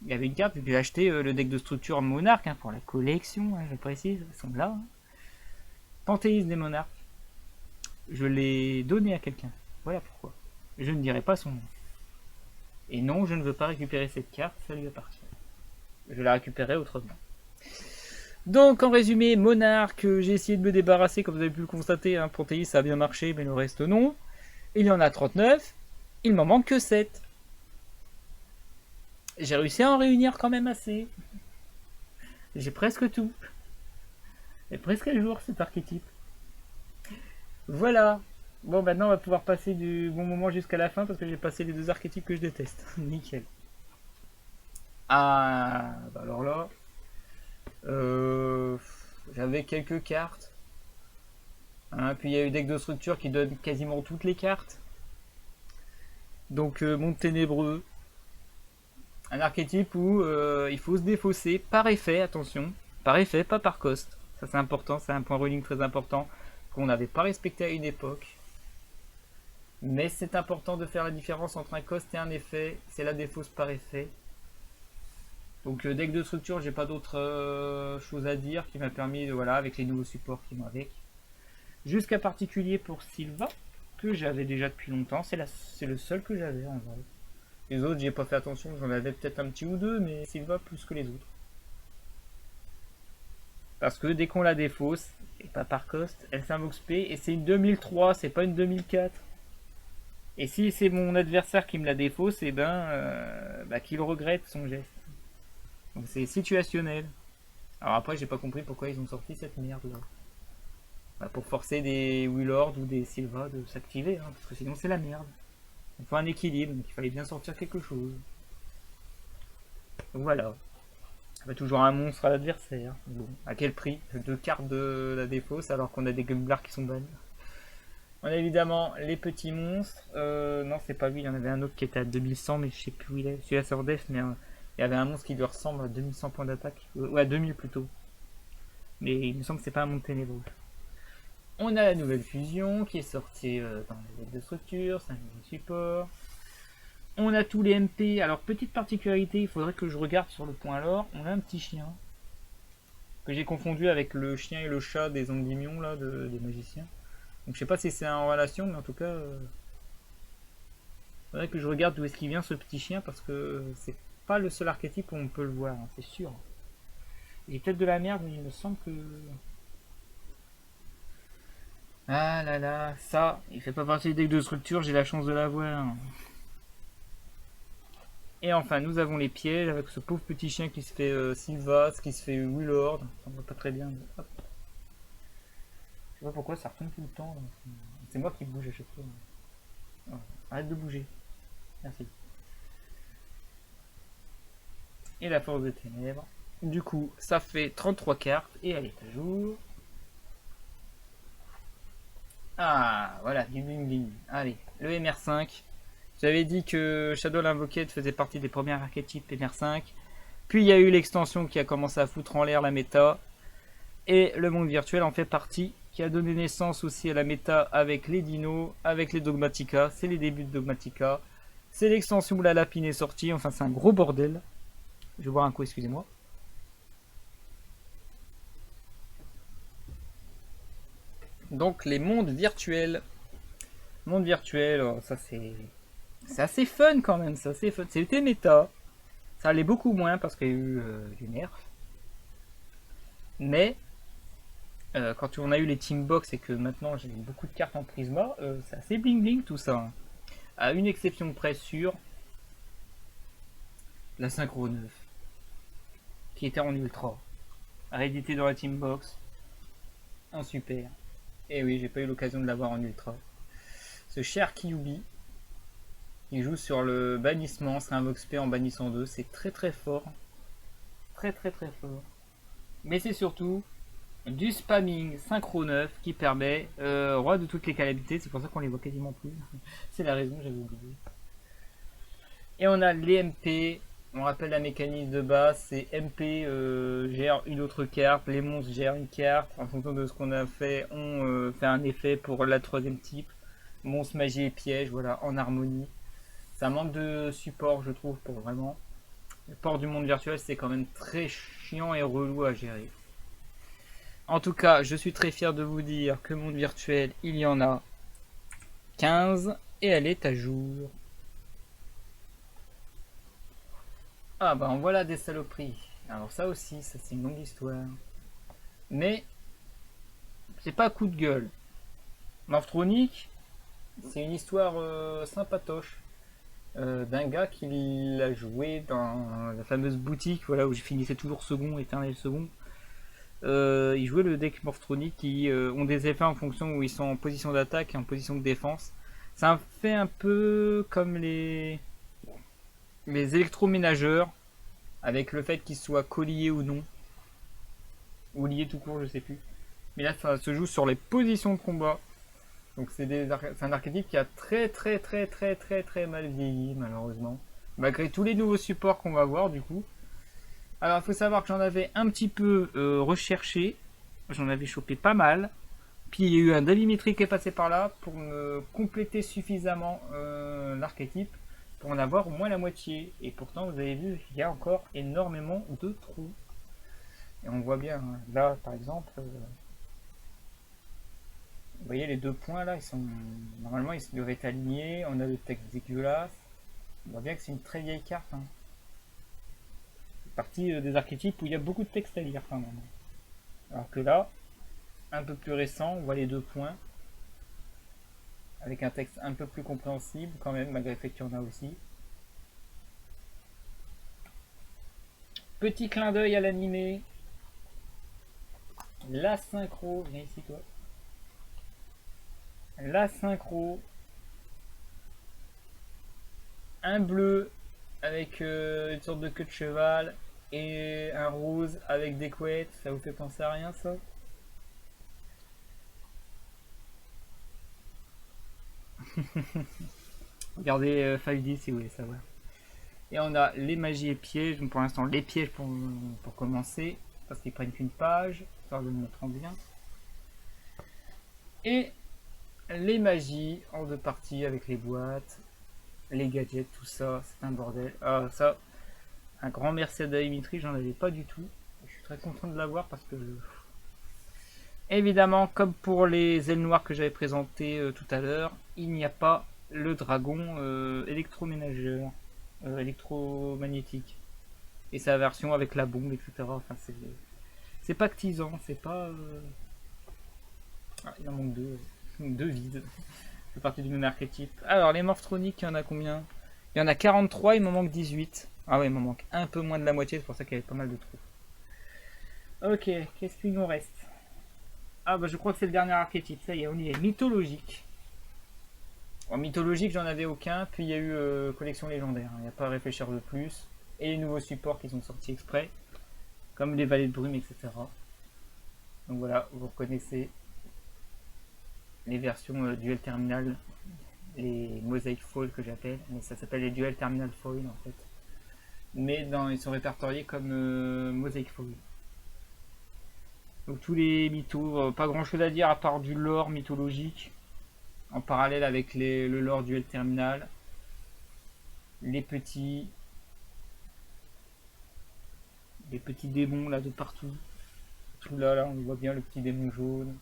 Il y avait une carte, j'ai acheté le deck de structure monarque pour la collection, je précise, ils sont là. Panthéisme des monarques. Je l'ai donné à quelqu'un. Voilà pourquoi. Je ne dirai pas son nom. Et non, je ne veux pas récupérer cette carte, ça lui appartient. Je la récupérerai autrement. Donc en résumé, Monarque, j'ai essayé de me débarrasser, comme vous avez pu le constater, Panthéisme ça a bien marché, mais le reste non. Il y en a 39, il m'en manque que 7. J'ai réussi à en réunir quand même assez. J'ai presque tout. Et presque à jour cet archétype. Voilà. Bon, maintenant on va pouvoir passer du bon moment jusqu'à la fin parce que j'ai passé les 2 archétypes que je déteste. Nickel. Ah, bah alors là, j'avais quelques cartes. Puis il y a eu deck de structure qui donne quasiment toutes les cartes. Donc monde ténébreux. Un archétype où il faut se défausser par effet, attention. Par effet, pas par cost. Ça c'est important, c'est un point ruling très important qu'on n'avait pas respecté à une époque. Mais c'est important de faire la différence entre un cost et un effet. C'est la défausse par effet. Donc deck de structure, j'ai pas d'autre chose à dire qui m'a permis, voilà, avec les nouveaux supports qui vont avec. Jusqu'à particulier pour Sylva, que j'avais déjà depuis longtemps. C'est le seul que j'avais en vrai. Les autres, j'y ai pas fait attention, j'en avais peut-être un petit ou deux, mais Sylva plus que les autres. Parce que dès qu'on la défausse, et pas par cost, elle s'invoque P, et c'est une 2003, c'est pas une 2004. Et si c'est mon adversaire qui me la défausse, et qu'il regrette son geste. Donc c'est situationnel. Alors après, j'ai pas compris pourquoi ils ont sorti cette merde là. Pour forcer des Willord ou des Sylva de s'activer, parce que sinon c'est la merde. Il faut un équilibre, donc il fallait bien sortir quelque chose. Donc voilà. Toujours un monstre à l'adversaire. Bon, à quel prix? 2 cartes de la défausse alors qu'on a des Gumblars qui sont bannis. On a évidemment les petits monstres. Non, c'est pas lui, il y en avait un autre qui était à 2100, mais je sais plus où il est. Celui-là c'est hors def, mais il y avait un monstre qui lui ressemble à 2100 points d'attaque. Ouais, 2000 plutôt. Mais il me semble que c'est pas un monde ténébreux. On a la nouvelle fusion qui est sortie dans les deck de structure, c'est un nouveau support. On a tous les MP. Alors, petite particularité, il faudrait que je regarde sur le point lore. On a un petit chien que j'ai confondu avec le chien et le chat des Endymions là, des magiciens. Donc, je sais pas si c'est en relation, mais en tout cas, il faudrait que je regarde d'où est-ce qu'il vient ce petit chien parce que c'est pas le seul archétype où on peut le voir, c'est sûr. Il est peut-être de la merde, mais il me semble que. Ah là là, ça, il fait pas partie des decks de structure, j'ai la chance de l'avoir. Et enfin, nous avons les pièges avec ce pauvre petit chien qui se fait Sylva, qui se fait Willord. Ça me va pas très bien. Hop. Je sais pas pourquoi ça retombe tout le temps. C'est moi qui bouge à chaque fois. Voilà. Arrête de bouger. Merci. Et la force des ténèbres. Du coup, ça fait 33 cartes et elle est à jour. Ah, voilà, du bling bling. Allez, le MR5. J'avais dit que Shadow Invocated faisait partie des premiers archétypes MR5. Puis il y a eu l'extension qui a commencé à foutre en l'air la méta. Et le monde virtuel en fait partie, qui a donné naissance aussi à la méta avec les dinos, avec les Dogmatica. C'est les débuts de Dogmatica. C'est l'extension où la lapine est sortie. Enfin, c'est un gros bordel. Je vais boire un coup, excusez-moi. Donc les mondes virtuels. Monde virtuel, oh, ça c'est assez fun quand même, c'est assez fun. C'était méta. Ça allait beaucoup moins parce qu'il y a eu du nerf. Mais quand on a eu les team box et que maintenant j'ai beaucoup de cartes en Prisma, c'est assez bling bling tout ça. À une exception près sur la Synchro 9 qui était en ultra. Réédité dans la team box. En super. Et oui, j'ai pas eu l'occasion de l'avoir en ultra. Ce cher Kyubi, il joue sur le bannissement, c'est un Vox P en bannissant 2, c'est très très fort. Très très très fort. Mais c'est surtout du spamming synchro 9 qui permet roi de toutes les calamités, c'est pour ça qu'on les voit quasiment plus. C'est la raison, j'avais oublié. Et on a les MP, On rappelle la mécanique de base, c'est MP gère une autre carte, les monstres gèrent une carte. En fonction de ce qu'on a fait, on fait un effet pour la troisième type. Monstre, magie et piège, voilà, en harmonie. Ça manque de support, je trouve, pour vraiment. Le port du monde virtuel, c'est quand même très chiant et relou à gérer. En tout cas, je suis très fier de vous dire que monde virtuel, il y en a 15 et elle est à jour. Ah bah en voilà des saloperies. Alors ça aussi, ça c'est une longue histoire. Mais c'est pas coup de gueule. Morphronic, c'est une histoire sympatoche. D'un gars qui l'a joué dans la fameuse boutique, voilà, où je finissais toujours second, éternel second. Il jouait le deck Morphronic qui ont des effets en fonction où ils sont en position d'attaque et en position de défense. Ça fait un peu comme les électroménageurs, avec le fait qu'ils soient colliés ou non, ou liés tout court, je sais plus. Mais là, ça se joue sur les positions de combat. Donc c'est un archétype qui a très mal vieilli, malheureusement. Malgré tous les nouveaux supports qu'on va voir, du coup. Alors, il faut savoir que j'en avais un petit peu recherché. J'en avais chopé pas mal. Puis il y a eu un Dalimétrie qui est passé par là pour me compléter suffisamment l'archétype pour en avoir au moins la moitié. Et pourtant, vous avez vu, il y a encore énormément de trous. Et on voit bien, hein, là par exemple, vous voyez les deux points là, ils sont normalement ils devraient être alignés. On a le texte dégueulasse. On voit bien que c'est une très vieille carte. Hein. C'est partie des archétypes où il y a beaucoup de texte à lire quand même. Alors que là, un peu plus récent, on voit les deux points avec un texte un peu plus compréhensible quand même, malgré le fait qu'il y en a aussi. Petit clin d'œil à l'animé. La synchro, viens ici toi. La synchro. Un bleu avec une sorte de queue de cheval et un rose avec des couettes. Ça vous fait penser à rien ça? Regardez 5D si vous voulez savoir. Et on a les magies et pièges. Donc pour l'instant les pièges pour commencer. Parce qu'ils prennent qu'une page. Ça je le mettre en bien. Et les magies en deux parties avec les boîtes, les gadgets, tout ça. C'est un bordel. Ah ça, un grand merci à Dimitri, j'en avais pas du tout. Je suis très content de l'avoir parce que... Évidemment, comme pour les ailes noires que j'avais présentées tout à l'heure, il n'y a pas le dragon électroménageur, électromagnétique. Et sa version avec la bombe, etc. Enfin, c'est pas pactisant, c'est pas... Ah, il en manque deux vides. C'est parti du même archétype. Alors, les Morphroniques, il y en a combien? Il y en a 43, il m'en manque 18. Ah ouais, il m'en manque un peu moins de la moitié, c'est pour ça qu'il y avait pas mal de trous. Ok, qu'est-ce qu'il nous reste? Ah bah je crois que c'est le dernier archétype, ça y est, on y est. Mythologique. En mythologique, j'en avais aucun, puis il y a eu collection légendaire. Il n'y a pas à réfléchir de plus. Et les nouveaux supports qui sont sortis exprès, comme les vallées de brume, etc. Donc voilà, vous reconnaissez les versions duel terminal, les Mosaic Foil que j'appelle, mais ça s'appelle les duel terminal foil en fait. Mais ils sont répertoriés comme Mosaic Foil. Donc tous les mythos, pas grand chose à dire à part du lore mythologique, en parallèle avec le lore duel terminal, les petits démons là de partout. Tout là, on voit bien le petit démon jaune.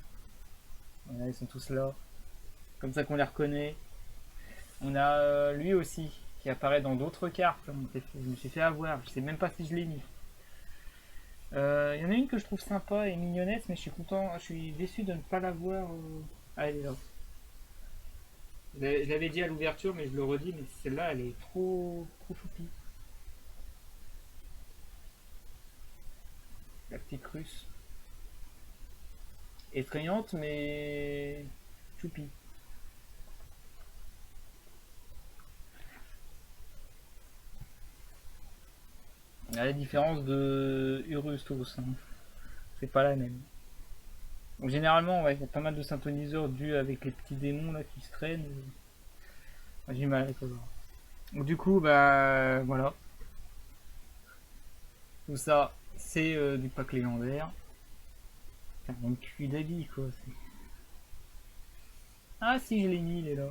Voilà, ils sont tous là. Comme ça qu'on les reconnaît. On a lui aussi, qui apparaît dans d'autres cartes. Je me suis fait avoir, je sais même pas si je l'ai mis. Il y en a une que je trouve sympa et mignonnette, mais je suis content, je suis déçu de ne pas la voir. Ah, elle est là. Je l'avais dit à l'ouverture, mais je le redis, mais celle-là, elle est trop choupie. La petite russe. Effrayante, mais choupie. À la différence de Urustos, hein. C'est pas la même. Donc généralement, ouais, il y a pas mal de synthoniseurs dus avec les petits démons là qui se traînent. J'ai du mal avec ça. Donc du coup, bah voilà. Tout ça, c'est du pack légendaire. Putain, mon cul d'habit quoi. Ah si, je l'ai mis, il est là.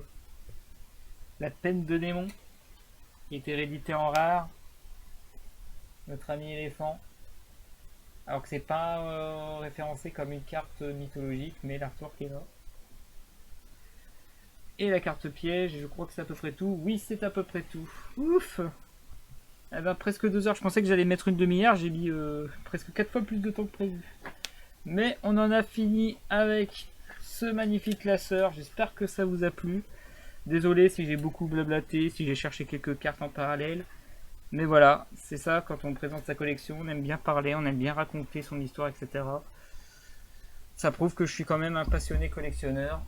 La peine de démon, qui était réédité en rare. Notre ami éléphant. Alors que c'est pas référencé comme une carte mythologique, mais l'artwork est là. Et la carte piège, je crois que c'est à peu près tout. Oui, c'est à peu près tout. Ouf! Eh ben, presque 2 heures. Je pensais que j'allais mettre une demi-heure. J'ai mis presque 4 fois plus de temps que prévu. Mais on en a fini avec ce magnifique classeur. J'espère que ça vous a plu. Désolé si j'ai beaucoup blablaté, si j'ai cherché quelques cartes en parallèle. Mais voilà, c'est ça quand on présente sa collection. On aime bien parler, on aime bien raconter son histoire, etc. Ça prouve que je suis quand même un passionné collectionneur.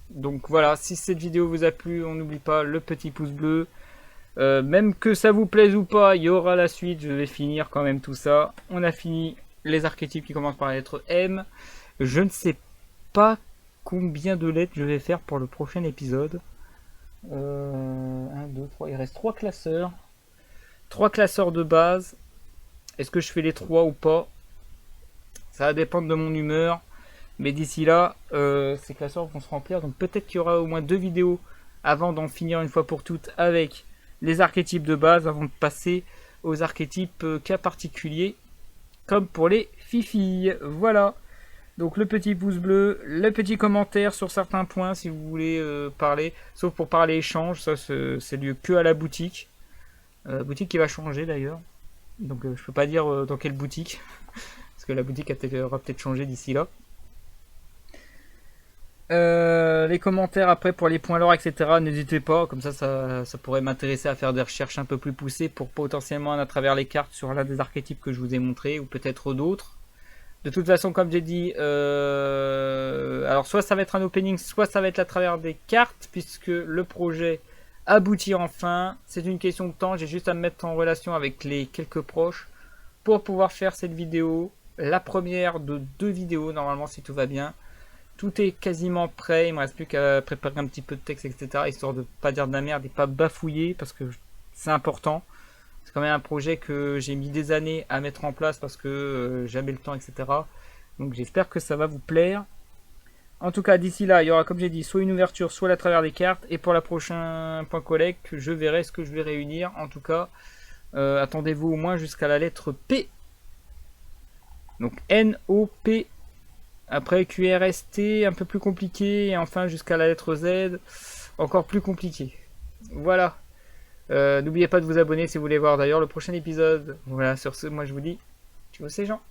Donc voilà, si cette vidéo vous a plu, on n'oublie pas le petit pouce bleu. Même que ça vous plaise ou pas, il y aura la suite. Je vais finir quand même tout ça. On a fini les archétypes qui commencent par la lettre M. Je ne sais pas combien de lettres je vais faire pour le prochain épisode. 1, 2, 3. Il reste 3 classeurs. 3 classeurs de base. Est-ce que je fais les 3 ou pas? Ça va dépendre de mon humeur. Mais d'ici là, ces classeurs vont se remplir. Donc peut-être qu'il y aura au moins 2 vidéos avant d'en finir une fois pour toutes avec les archétypes de base, avant de passer aux archétypes cas particuliers, comme pour les fifilles. Voilà. Donc le petit pouce bleu, le petit commentaire sur certains points si vous voulez parler. Sauf pour parler échange, ça c'est lieu que à la boutique. Boutique qui va changer d'ailleurs. Donc je peux pas dire dans quelle boutique. Parce que la boutique aura peut-être changé d'ici là. Les commentaires après pour les points lore, etc. N'hésitez pas, comme ça pourrait m'intéresser à faire des recherches un peu plus poussées pour potentiellement à travers les cartes sur l'un des archétypes que je vous ai montré ou peut-être d'autres. De toute façon, comme j'ai dit, alors soit ça va être un opening, soit ça va être à travers des cartes, puisque le projet aboutit enfin. C'est une question de temps, j'ai juste à me mettre en relation avec les quelques proches pour pouvoir faire cette vidéo. La première de 2 vidéos, normalement, si tout va bien. Tout est quasiment prêt, il me reste plus qu'à préparer un petit peu de texte, etc. Histoire de pas dire de la merde et pas bafouiller, parce que c'est important. C'est quand même un projet que j'ai mis des années à mettre en place parce que j'avais le temps, etc. Donc j'espère que ça va vous plaire. En tout cas, d'ici là, il y aura, comme j'ai dit, soit une ouverture, soit à travers des cartes. Et pour la prochaine point collecte, je verrai ce que je vais réunir. En tout cas, attendez-vous au moins jusqu'à la lettre P. Donc N-O-P. Après QRST, un peu plus compliqué. Et enfin jusqu'à la lettre Z, encore plus compliqué. Voilà. N'oubliez pas de vous abonner si vous voulez voir d'ailleurs le prochain épisode. Voilà, sur ce, moi je vous dis, ciao ces gens.